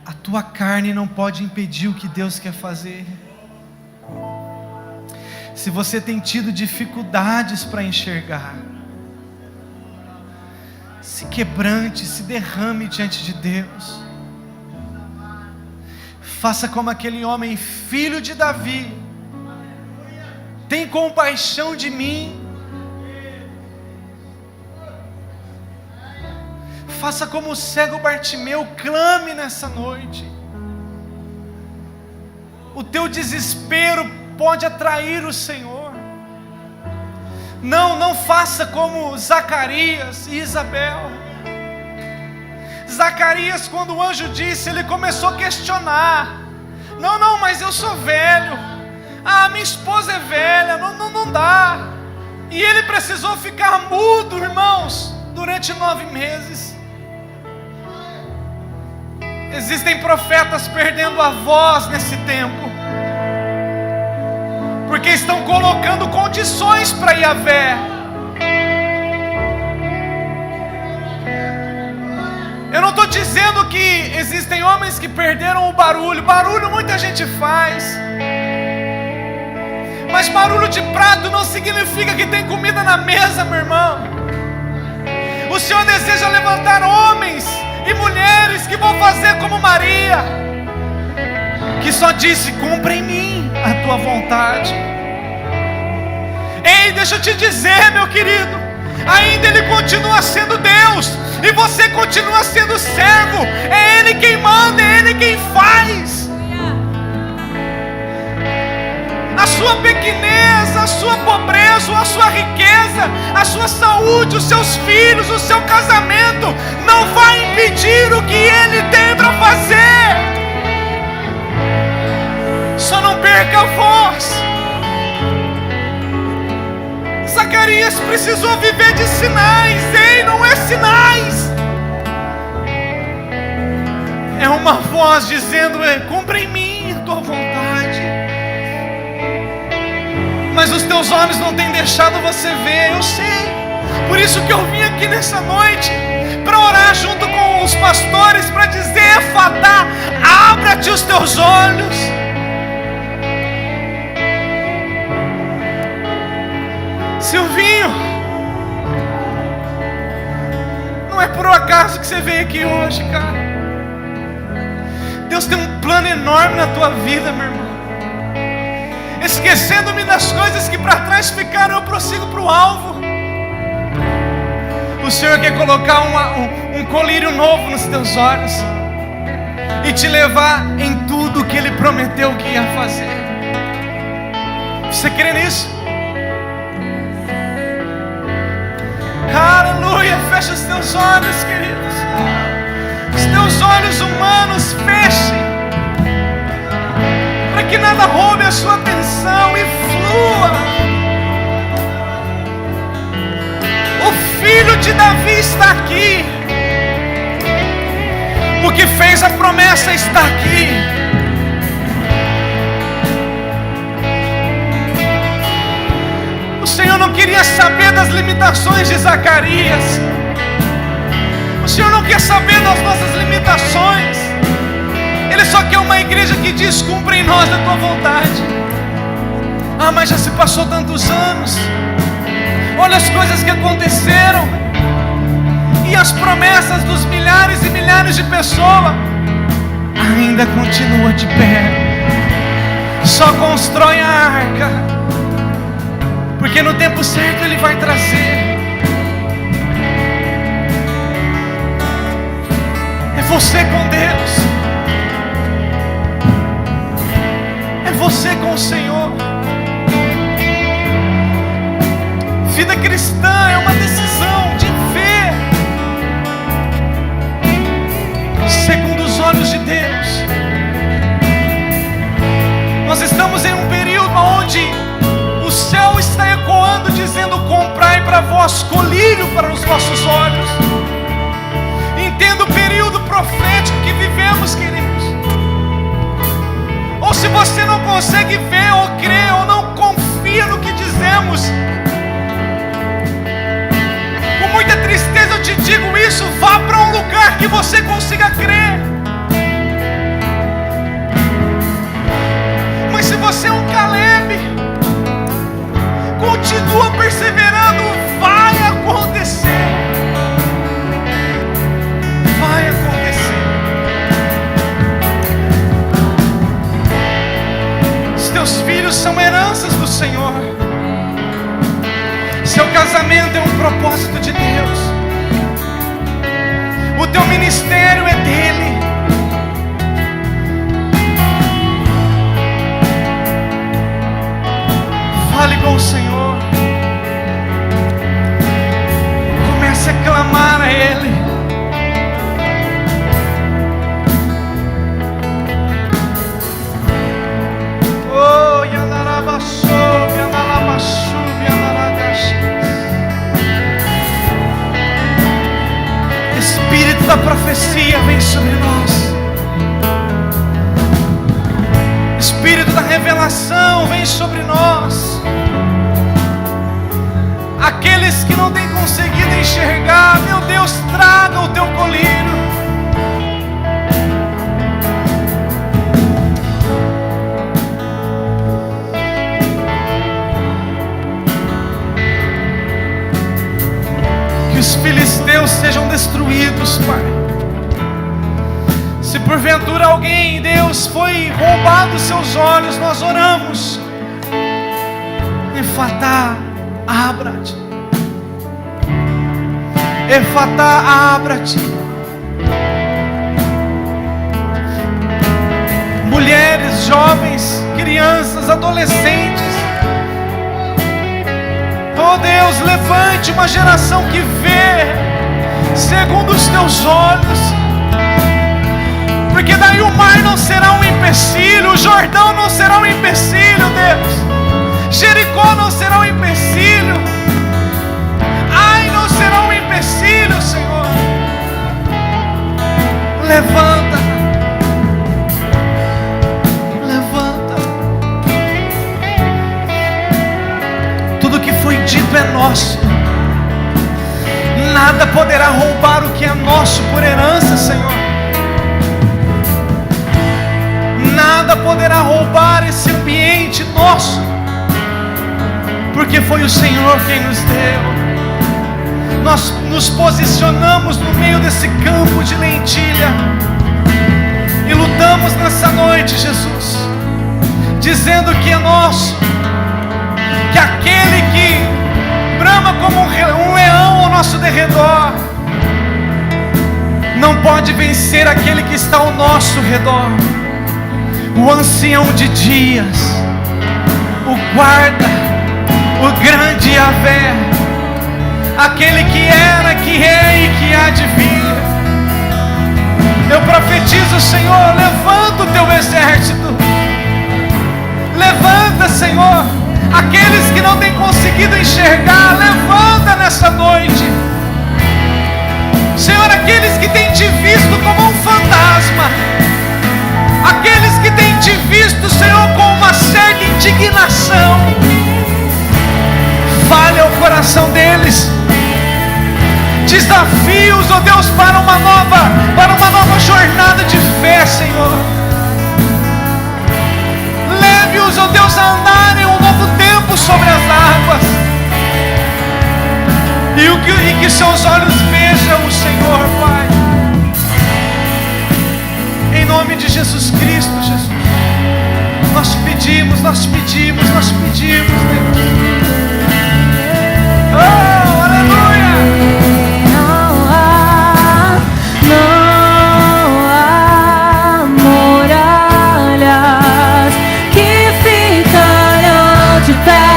A tua carne não pode impedir o que Deus quer fazer. Se você tem tido dificuldades para enxergar, se quebrante, se derrame diante de Deus. Faça como aquele homem, filho de Davi. Tem compaixão de mim. Faça como o cego Bartimeu, clame nessa noite. O teu desespero pode atrair o Senhor. Não faça como Zacarias e Isabel. Zacarias, quando o anjo disse, ele começou a questionar. Não, mas eu sou velho. Minha esposa é velha, não dá. E ele precisou ficar mudo, irmãos, durante 9 meses. Existem profetas perdendo a voz nesse tempo, porque estão colocando condições para Yahvé. Eu não estou dizendo que existem homens que perderam o barulho. Barulho muita gente faz, mas barulho de prato não significa que tem comida na mesa, meu irmão. O Senhor deseja levantar homens e mulheres que vão fazer como Maria, que só disse: cumpra em mim a tua vontade. Ei, deixa eu te dizer, meu querido, ainda Ele continua sendo Deus, e você continua sendo servo. É Ele quem manda, é Ele quem faz. A sua pequenez, a sua pobreza, a sua riqueza, a sua saúde, os seus filhos, o seu casamento, não vai impedir o que Ele tem para fazer. Só não perca a voz. Zacarias precisou viver de sinais. Ei, não é sinais, é uma voz dizendo: cumpra em mim a tua vontade. Mas os teus olhos não têm deixado você ver, eu sei. Por isso que eu vim aqui nessa noite, para orar junto com os pastores, para dizer: Efatá, abra-te os teus olhos. Silvinho, não é por um acaso que você veio aqui hoje, cara. Deus tem um plano enorme na tua vida, meu irmão. Esquecendo-me das coisas que para trás ficaram, eu prossigo para o alvo. O Senhor quer colocar um colírio novo nos teus olhos e te levar em tudo que Ele prometeu que ia fazer. Você crê nisso? Aleluia. Fecha os teus olhos, queridos. Os teus olhos humanos fechem, para que nada roube a sua atenção, e flua. Davi está aqui. O que fez a promessa está aqui. O Senhor não queria saber das limitações de Zacarias. O Senhor não quer saber das nossas limitações. Ele só quer uma igreja que diz: cumpre em nós a tua vontade. Ah, mas já se passou tantos anos. Olha as coisas que aconteceram. E as promessas dos milhares e milhares de pessoas ainda continua de pé. Só constrói a arca, porque no tempo certo Ele vai trazer. É você com Deus, é você com o Senhor. Vida cristã é uma decisão de ver segundo os olhos de Deus. Nós estamos em um período onde o céu está ecoando, dizendo: comprai para vós colírio para os vossos olhos. Entenda o período profético que vivemos, queridos. Ou se você não consegue ver ou crer ou não confia no que dizemos, com muita tristeza eu te digo isso: vá para um lugar que você consiga crer. Mas se você é um Caleb, continua perseverando, vai acontecer. Vai acontecer. Os teus filhos são heranças do Senhor. Seu casamento é um propósito de Deus. O teu ministério é dele. Fale com o Senhor. Comece a clamar a Ele. Oh, Yanarabassou, Yanarabassou, Yanaragashi. Espírito da profecia vem sobre nós. Espírito da revelação vem sobre nós. Aqueles que não têm conseguido enxergar, meu Deus, traga o teu colírio. Que os filisteus sejam destruídos, Pai. Se porventura alguém, Deus, foi roubado os seus olhos, nós oramos: Efatá, abra-te. Efatá, abra-te. Mulheres, jovens, crianças, adolescentes, oh Deus, levante uma geração que vê segundo os teus olhos. Porque daí o mar não será um empecilho, o Jordão não será um empecilho, Deus. Jericó não será um empecilho. Ai, não será um empecilho, Senhor. Levanta. Levanta. Tudo que foi dito é nosso. Nada poderá roubar o que é nosso por herança, Senhor. Nada poderá roubar esse ambiente nosso, porque foi o Senhor quem nos deu. Nós nos posicionamos no meio desse campo de lentilha e lutamos nessa noite, Jesus, dizendo que é nosso, que aquele que brama como um leão ao nosso derredor não pode vencer aquele que está ao nosso redor. O ancião de dias, o guarda, o grande Yahvé, aquele que era, que é e que há de vir. Eu profetizo, Senhor, levanta o teu exército. Levanta, Senhor, aqueles que não têm conseguido enxergar, levanta nessa noite. coração deles. Desafios, ó Deus, para uma nova jornada de fé, Senhor. Leve-os, ó Deus, a andarem um novo tempo sobre as águas. E que seus olhos vejam o Senhor, Pai. Em nome de Jesus Cristo, Jesus. Nós pedimos, Deus. Oh, aleluia! Não há muralhas que ficarão de pé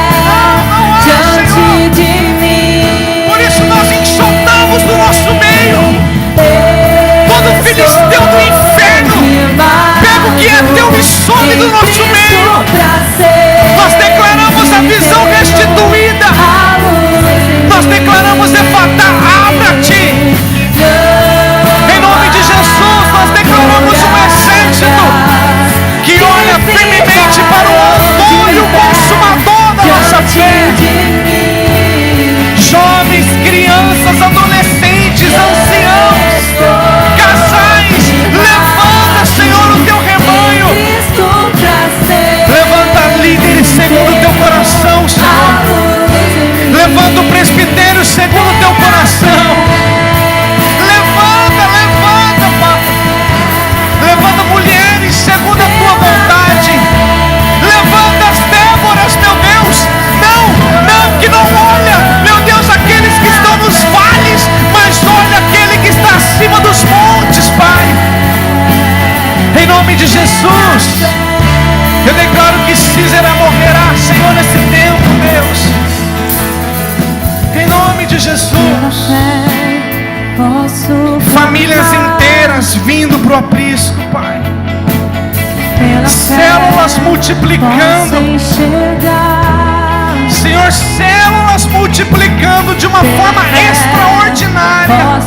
diante de mim. Por isso nós enxotamos no nosso meio todo filisteu do inferno. Pega o que é teu e some do nosso meio. Nós declaramos a visão restituída. Nós declaramos Efatá, abra-te. Em nome de Jesus, nós declaramos um exército que olha firmemente para o autor e o consumador da nossa fé. Jovens, crianças, adolescentes, anciãos, casais, levanta, Senhor, o teu rebanho. Levanta líderes segundo o teu coração, Senhor. Levanta o presbitério segundo o teu coração. Levanta, Pai. Levanta mulheres segundo a tua vontade. Levanta as Déboras, meu Deus. Não, que não olha, meu Deus, aqueles que estão nos vales, mas olha aquele que está acima dos montes, Pai. Em nome de Jesus, eu declaro que Císera morrerá, Senhor, nesse tempo, Deus. Em nome de Jesus. Famílias inteiras vindo para o aprisco, Pai. Células multiplicando. Senhor, células multiplicando de uma forma extraordinária.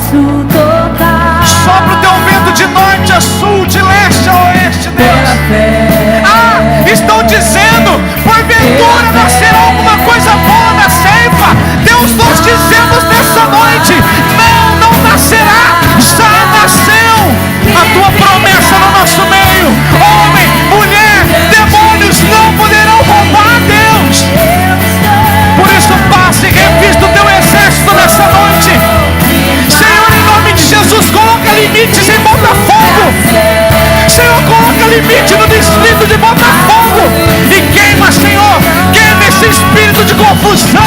Sopra o teu vento de norte a sul, de leste a oeste, Deus. Estão dizendo, porventura nascerá alguma coisa boa na ceifa. Deus, nós dizemos nessa noite, não nascerá, já nasceu a tua promessa no nosso meio. Homem, mulher, demônios não poderão roubar, Deus. Por isso passe e revista o teu exército nessa noite. Senhor, em nome de Jesus, coloca limites em Botafogo. Senhor, coloca limite no distrito de Botafogo. E queima, Senhor, queima esse espírito de confusão,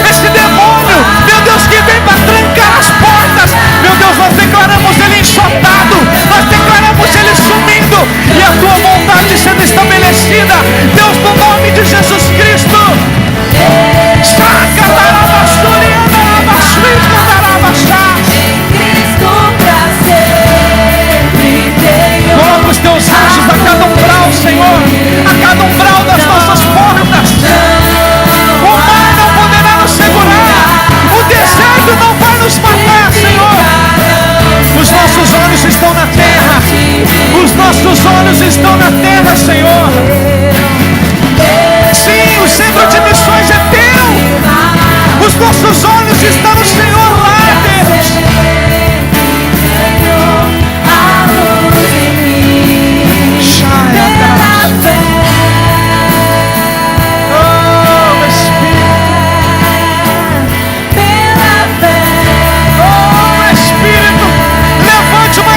esse demônio, meu Deus, que vem para trancar as portas. Meu Deus, nós declaramos ele enxotado, nós declaramos ele sumindo, e a tua vontade sendo estabelecida, Deus, no nome de Jesus Cristo. Coloca os teus anjos a cada umbral, Senhor, a cada umbral das nossas portas. O mar não poderá nos segurar, o deserto não vai nos matar, Senhor. Os nossos olhos estão na terra, os nossos olhos estão na terra, Senhor. Sim, o centro de missões é teu. Os nossos olhos estão no Senhor lá, Deus.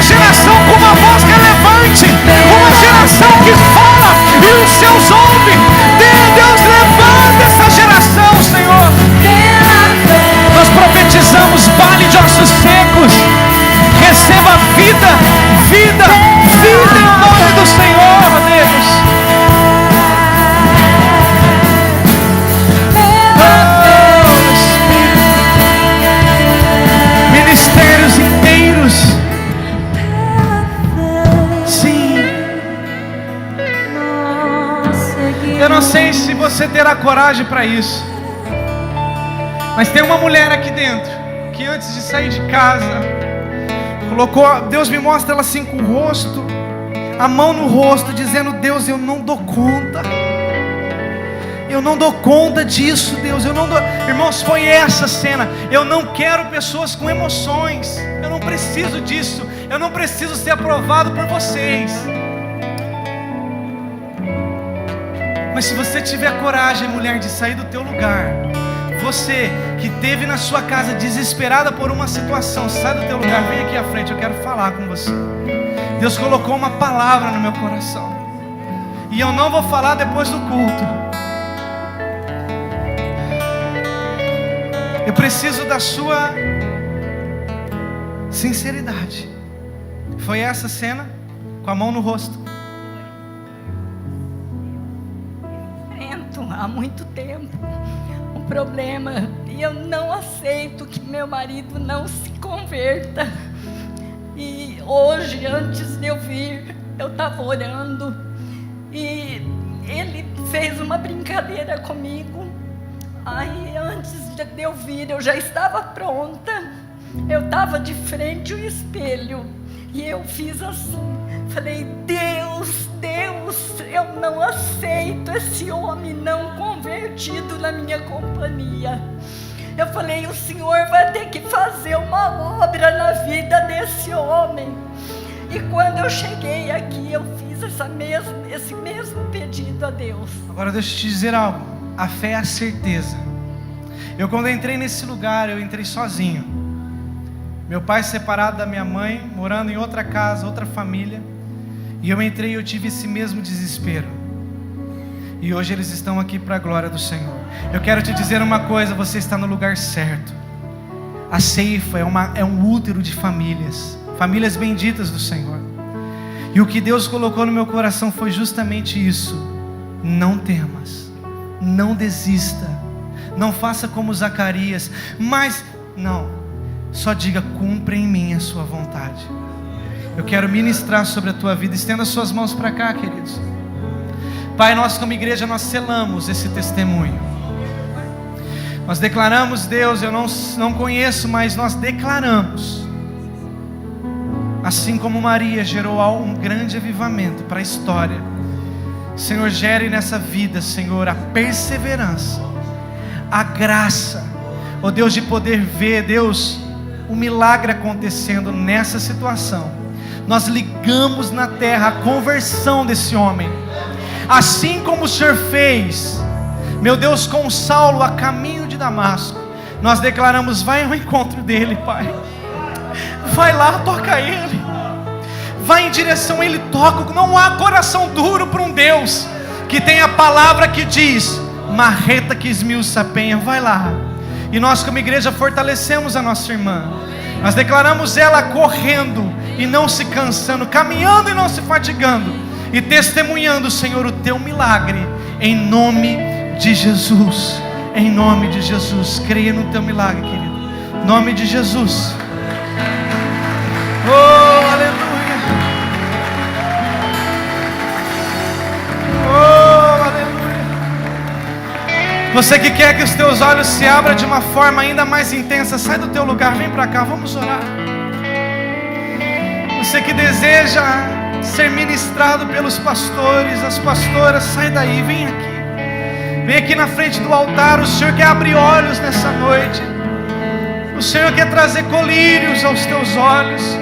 Geração com uma voz relevante, uma geração que fala e os seus ouvem. Deus, levanta essa geração, Senhor. Nós profetizamos vale de ossos secos. Receba vida em nome do Senhor, Deus. Ministérios inteiros. Eu não sei se você terá coragem para isso, mas tem uma mulher aqui dentro que antes de sair de casa colocou, Deus me mostra ela assim com o rosto, a mão no rosto, dizendo: Deus, eu não dou conta. Eu não dou conta disso, Deus. Eu não dou. Irmãos, foi essa cena. Eu não quero pessoas com emoções. Eu não preciso disso. Eu não preciso ser aprovado por vocês. Mas se você tiver coragem, mulher, de sair do teu lugar, você que esteve na sua casa desesperada por uma situação, sai do teu lugar, vem aqui à frente, eu quero falar com você. Deus colocou uma palavra no meu coração, e eu não vou falar depois do culto. Eu preciso da sua sinceridade. Foi essa cena? Com a mão no rosto. Há muito tempo um problema, e eu não aceito que meu marido não se converta. E hoje, antes de eu vir, eu estava orando e ele fez uma brincadeira comigo. Aí antes de eu vir, eu já estava pronta. Eu estava de frente ao espelho e eu fiz assim, falei: Deus, eu não aceito esse homem não convertido na minha companhia. Eu falei: o Senhor vai ter que fazer uma obra na vida desse homem. E quando eu cheguei aqui, eu fiz esse mesmo pedido a Deus. Agora deixa eu te dizer algo. A fé é a certeza. Eu, quando entrei nesse lugar, eu entrei sozinho. Meu pai separado da minha mãe, morando em outra casa, outra família. E eu entrei e eu tive esse mesmo desespero. E hoje eles estão aqui para a glória do Senhor. Eu quero te dizer uma coisa: você está no lugar certo. A ceifa é um útero de famílias, famílias benditas do Senhor. E o que Deus colocou no meu coração foi justamente isso: não temas, não desista, não faça como Zacarias, mas não, só diga: cumpra em mim a sua vontade. Eu quero ministrar sobre a tua vida. Estenda suas mãos para cá, queridos. Pai, nós como igreja, nós selamos esse testemunho. Nós declaramos, Deus, eu não conheço, mas nós declaramos. Assim como Maria gerou um grande avivamento para a história, Senhor, gere nessa vida, Senhor, a perseverança, a graça, ó Deus, de poder ver, Deus, o milagre acontecendo nessa situação. Nós ligamos na terra a conversão desse homem, assim como o Senhor fez, meu Deus, com Saulo a caminho de Damasco. Nós declaramos: vai ao encontro dele, Pai. Vai lá, toca ele. Vai em direção a ele, toca. Não há coração duro para um Deus que tem a palavra que diz: marreta que esmiuça a penha. Vai lá. E nós como igreja fortalecemos a nossa irmã. Nós declaramos ela correndo e não se cansando, caminhando e não se fatigando, e testemunhando, Senhor, o teu milagre, em nome de Jesus. Em nome de Jesus. Creia no teu milagre, querido. Em nome de Jesus. Oh, aleluia. Oh, aleluia. Você que quer que os teus olhos se abram de uma forma ainda mais intensa, sai do teu lugar, vem para cá, vamos orar. Você que deseja ser ministrado pelos pastores, as pastoras, sai daí, vem aqui. Vem aqui na frente do altar. O Senhor quer abrir olhos nessa noite. O Senhor quer trazer colírios aos teus olhos.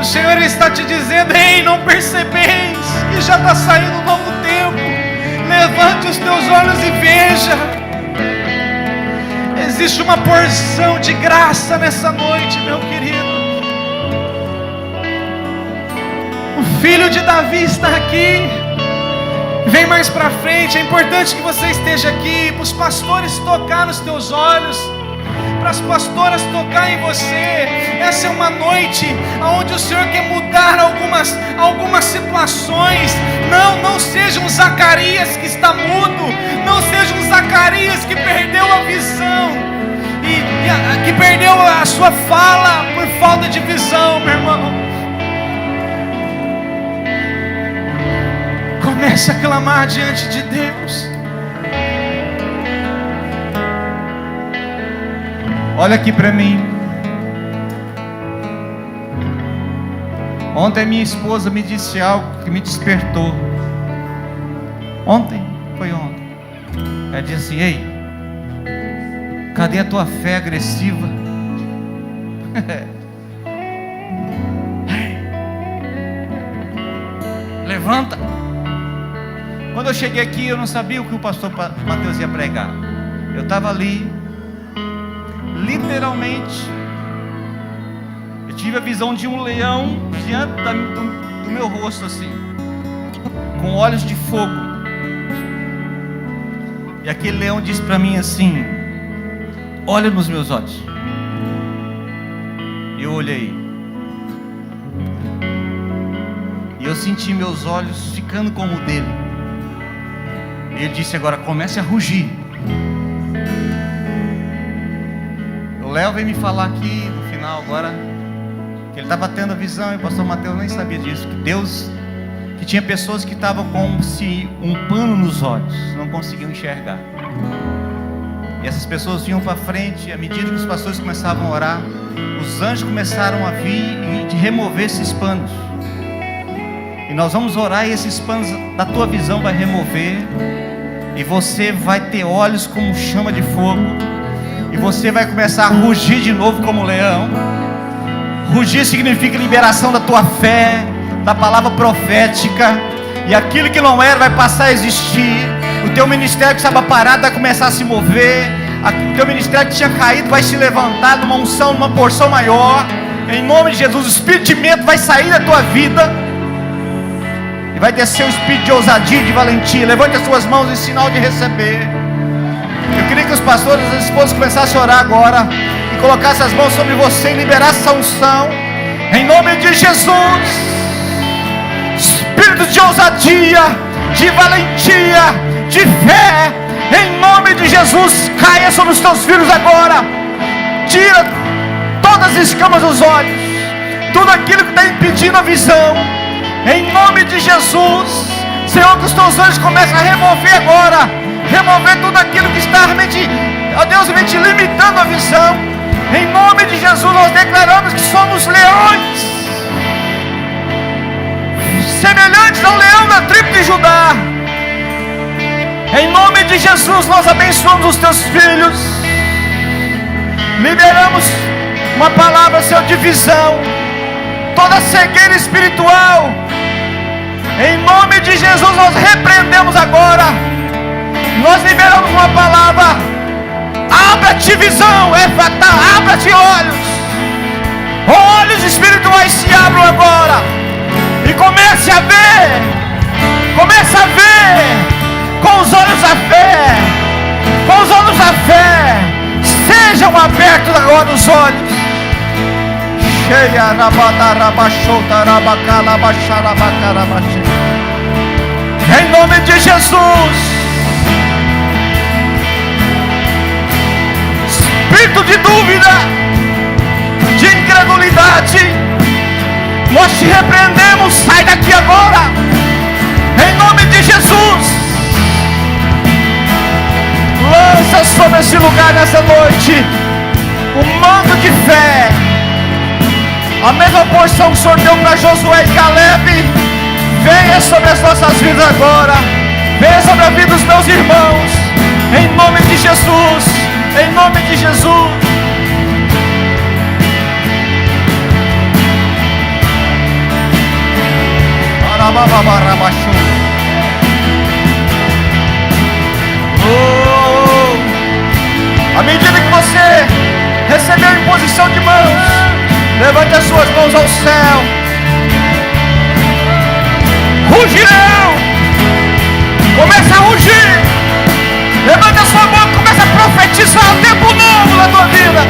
O Senhor está te dizendo: ei, não percebeis que já está saindo um novo tempo? Levante os teus olhos e veja. Existe uma porção de graça nessa noite, meu querido. O filho de Davi está aqui. Vem mais para frente. É importante que você esteja aqui, para os pastores tocar nos teus olhos, para as pastoras tocar em você. Essa é uma noite onde o Senhor quer mudar algumas situações. Não seja um Zacarias que está mudo. Não seja um Zacarias que perdeu a visão e que perdeu a sua fala por falta de visão, meu irmão. Comece a clamar diante de Deus. Olha aqui para mim. Ontem minha esposa me disse algo que me despertou. Ontem, foi Ela diz assim: ei, cadê a tua fé agressiva? Levanta. Quando eu cheguei aqui, eu não sabia o que o pastor Mateus ia pregar. Eu estava ali, literalmente, eu tive a visão de um leão diante do meu rosto, assim, com olhos de fogo. E aquele leão disse para mim assim: olha nos meus olhos. Eu olhei, e eu senti meus olhos ficando como o dele. Ele disse: agora comece a rugir. O Léo veio me falar aqui no final agora que ele estava tendo a visão, e o pastor Mateus nem sabia disso, que Deus, que tinha pessoas que estavam com um pano nos olhos, não conseguiam enxergar. E essas pessoas vinham para frente, e à medida que os pastores começavam a orar, os anjos começaram a vir e remover esses panos. E nós vamos orar, e esses panos da tua visão vai remover, e você vai ter olhos como chama de fogo, e você vai começar a rugir de novo como leão. Rugir significa liberação da tua fé, da palavra profética, e aquilo que não era vai passar a existir. O teu ministério que estava parado vai começar a se mover. O teu ministério que tinha caído vai se levantar numa unção, numa porção maior. Em nome de Jesus, o espírito de medo vai sair da tua vida, e vai descer o espírito de ousadia e de valentia. Levante as suas mãos em sinal de receber. Eu queria que os pastores e as esposas começassem a orar agora, e colocassem as mãos sobre você e liberassem essa unção, em nome de Jesus. Espírito de ousadia, de valentia, de fé, em nome de Jesus, caia sobre os teus filhos agora. Tira todas as escamas dos olhos, tudo aquilo que está impedindo a visão, em nome de Jesus. Senhor, que os teus anjos comecem a remover agora, remover tudo aquilo que está realmente, ó Deus, realmente limitando a visão. Em nome de Jesus, nós declaramos que somos leões, semelhantes ao leão da tribo de Judá. Em nome de Jesus, nós abençoamos os teus filhos, liberamos uma palavra, Senhor, de visão, toda cegueira espiritual. Em nome de Jesus, nós repreendemos agora. Nós liberamos uma palavra: abra-te visão, abra-te olhos. Olhos espirituais se abram agora, e comece a ver. Comece a ver com os olhos da fé, com os olhos da fé. Sejam abertos agora os olhos. Em nome de Jesus. Espírito de dúvida, de incredulidade, nós te repreendemos. Sai daqui agora, em nome de Jesus. Lança sobre esse lugar nessa noite um manto de fé, a mesma porção que o Senhor deu para Josué e Caleb. Venha sobre as nossas vidas agora, venha sobre a vida dos meus irmãos, em nome de Jesus, em nome de Jesus. À medida que você recebeu a imposição de mãos, levante as suas mãos ao céu. Ruge, leão! Começa a rugir. Levante a sua mão e começa a profetizar um tempo novo na tua vida.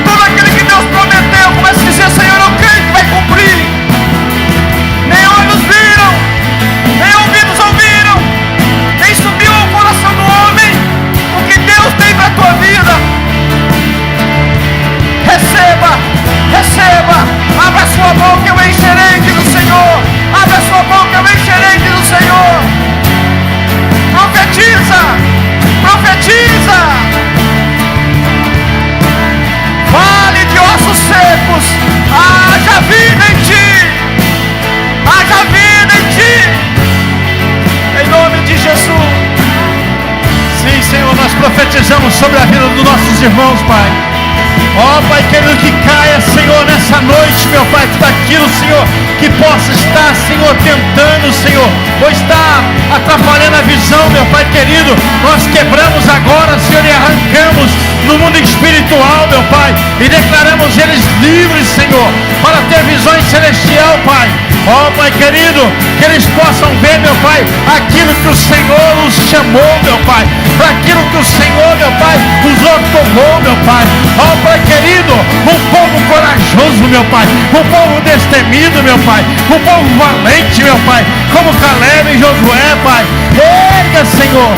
Tudo aquilo que Deus prometeu, começa a dizer: Senhor, eu creio que vai cumprir. Nem olhos viram, nem ouvidos ouviram, nem subiu ao coração do homem o que Deus tem para a tua vida. Receba, receba. Abra sua boca, eu encherei, diz o Senhor. Abra sua boca, eu encherei, diz o Senhor. Profetiza, profetiza. Vale de ossos secos, haja vida em ti, haja vida em ti, em nome de Jesus. profetizamos sobre a vida dos nossos irmãos, Pai. Ó Pai querido, que caia, Senhor, nessa noite, meu Pai, tudo aquilo, Senhor, que possa estar, Senhor, tentando, Senhor, ou está atrapalhando a visão, meu Pai querido, nós quebramos agora, Senhor, e arrancamos no mundo espiritual, meu Pai, e declaramos eles livres, Senhor, para ter visões celestial, Pai. Ó Pai querido, que eles possam ver, meu Pai, aquilo que o Senhor os chamou, meu Pai, para aquilo que o Senhor, meu Pai, os tomou, meu Pai. Ó Pai querido, um povo corajoso, meu Pai, um povo destemido, meu Pai, um povo valente, meu Pai, como Caleb e Josué, Pai. Erga, Senhor,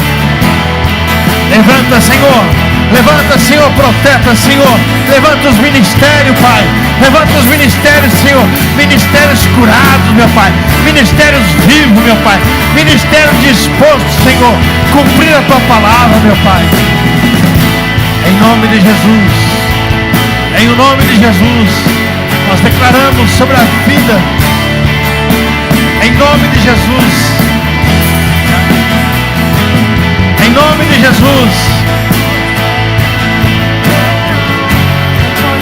levanta, Senhor. Levanta, Senhor, profeta, Senhor. Levanta os ministérios, Pai. Levanta os ministérios, Senhor. Ministérios curados, meu Pai. Ministérios vivos, meu Pai. Ministérios dispostos, Senhor. Cumprir a Tua palavra, meu Pai. Em nome de Jesus. Em nome de Jesus. Nós declaramos sobre a vida. Em nome de Jesus. Em nome de Jesus.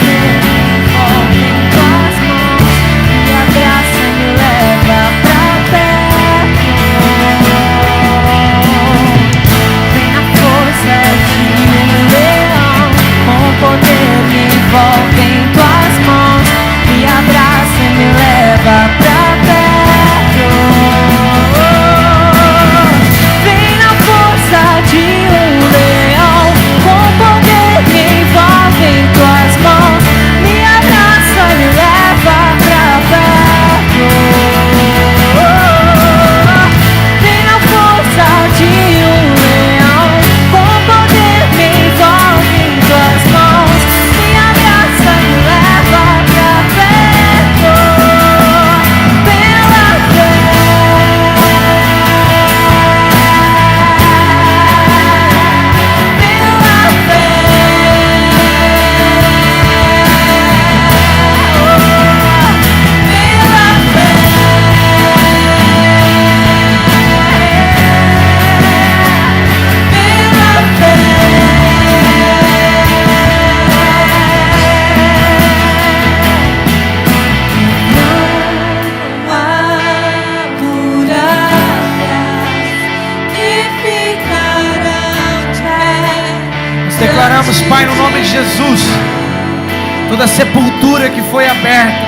Envolve em tuas mãos, me abraça e me leva pra perto. Vem na força de um leão, com poder me envolve em tuas mãos, me abraça e me leva pra perto. Vem na força de um leão, com poder me envolve em tuas mãos. Declaramos, Pai, no nome de Jesus, toda sepultura que foi aberta,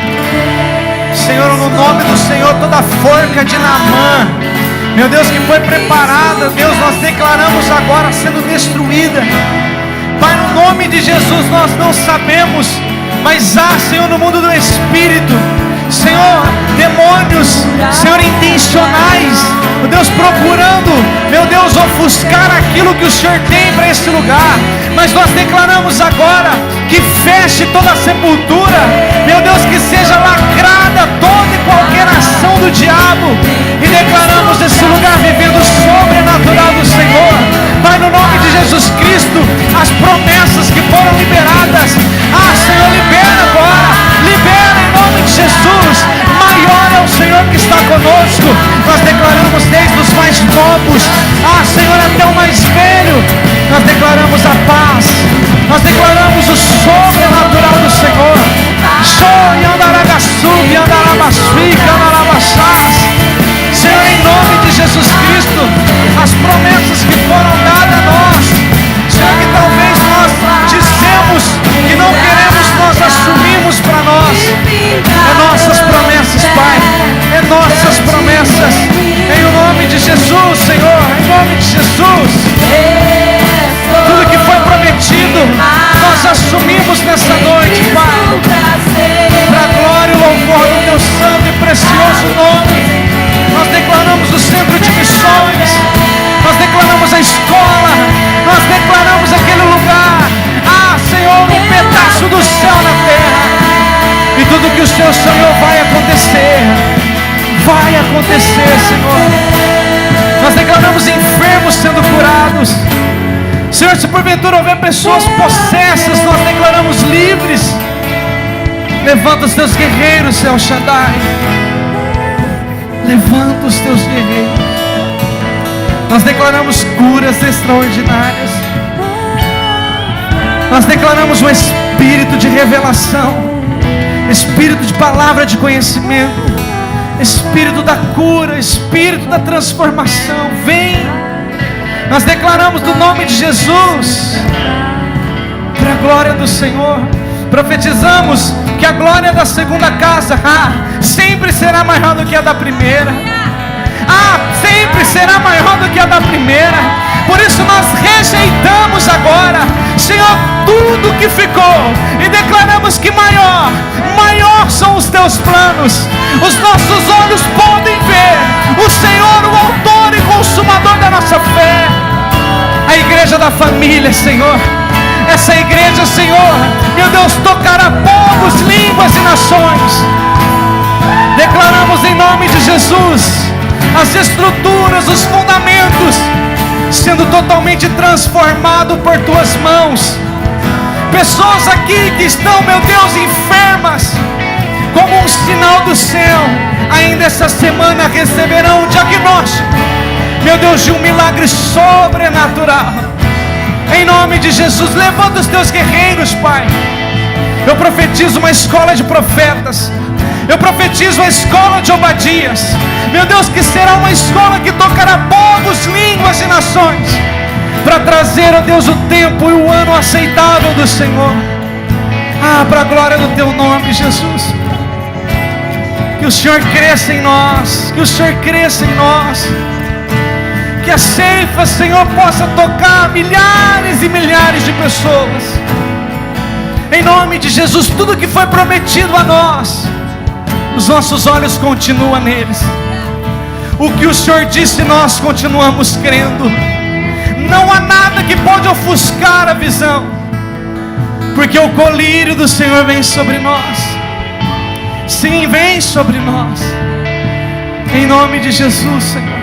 Senhor, no nome do Senhor, toda forca de Naamã, meu Deus, que foi preparada, Deus, nós declaramos agora sendo destruída. Pai, no nome de Jesus, nós não sabemos, mas há, Senhor, no mundo do Espírito, Senhor, demônios, Senhor, intencionais, meu Deus, procurando, meu Deus, ofuscar aquilo que o Senhor tem para esse lugar. Mas nós declaramos agora que feche toda a sepultura, meu Deus, que seja lacrada toda e qualquer ação do diabo, e declaramos esse lugar vivendo o sobrenatural do Senhor. Pai, no nome de Jesus Cristo, as promessas que foram liberadas, Senhor, libera agora, libera em nome de Jesus. Maior é o Senhor que está conosco. Nós declaramos desde os mais novos, Senhor, até o mais velho, nós declaramos a paz, nós declaramos o sobrenatural do Senhor. Senhor, em nome de Jesus Cristo, as promessas que foram dadas a nós, Senhor, que talvez nós dissemos que não queremos, nós assumimos para nós. É nossas promessas, Pai, é nossas promessas, em nome de Jesus, Senhor, em nome de Jesus. Tudo que foi prometido, nós assumimos nessa noite, Pai, para a glória e louvor do Teu santo e precioso nome. Nós declaramos o centro de missões, nós declaramos a escola, nós declaramos aquele lugar, Senhor, um pedaço do céu na terra, e tudo que o Senhor sonhou vai acontecer, Senhor. Nós declaramos enfermos sendo curados, Senhor. Se porventura houver pessoas possessas, nós declaramos livres. Levanta os Teus guerreiros, El Shaddai, levanta os Teus guerreiros. Nós declaramos curas extraordinárias. Nós declaramos um espírito de revelação, espírito de palavra de conhecimento, espírito da cura, espírito da transformação. Vem. Nós declaramos no nome de Jesus, para a glória do Senhor. Profetizamos que a glória da segunda casa sempre será maior do que a da primeira. Sempre será maior do que a da primeira. Por isso nós rejeitamos agora, Senhor, tudo que ficou, e declaramos que maior são os teus planos. Os nossos olhos podem ver o Senhor, o autor e consumador da nossa fé. A igreja da família, Senhor, essa igreja, Senhor, meu Deus, tocará povos, línguas e nações. Declaramos em nome de Jesus as estruturas, os fundamentos sendo totalmente transformado por tuas mãos. Pessoas aqui que estão, meu Deus, enfermas, como um sinal do céu, ainda essa semana receberão um diagnóstico, meu Deus, de um milagre sobrenatural. Em nome de Jesus, levanta os teus guerreiros, Pai. Eu profetizo uma escola de profetas. Eu profetizo a escola de Obadias. Meu Deus, que será uma escola que tocará povos, línguas e nações, para trazer, ó Deus, o tempo e o ano aceitável do Senhor. Para a glória do teu nome, Jesus. Que o Senhor cresça em nós. Que o Senhor cresça em nós. Que a ceifa, Senhor, possa tocar milhares e milhares de pessoas. Em nome de Jesus, tudo que foi prometido a nós, os nossos olhos continuam neles. O que o Senhor disse, nós continuamos crendo. Não há nada que pode ofuscar a visão, porque o colírio do Senhor vem sobre nós. Sim, vem sobre nós. Em nome de Jesus, Senhor.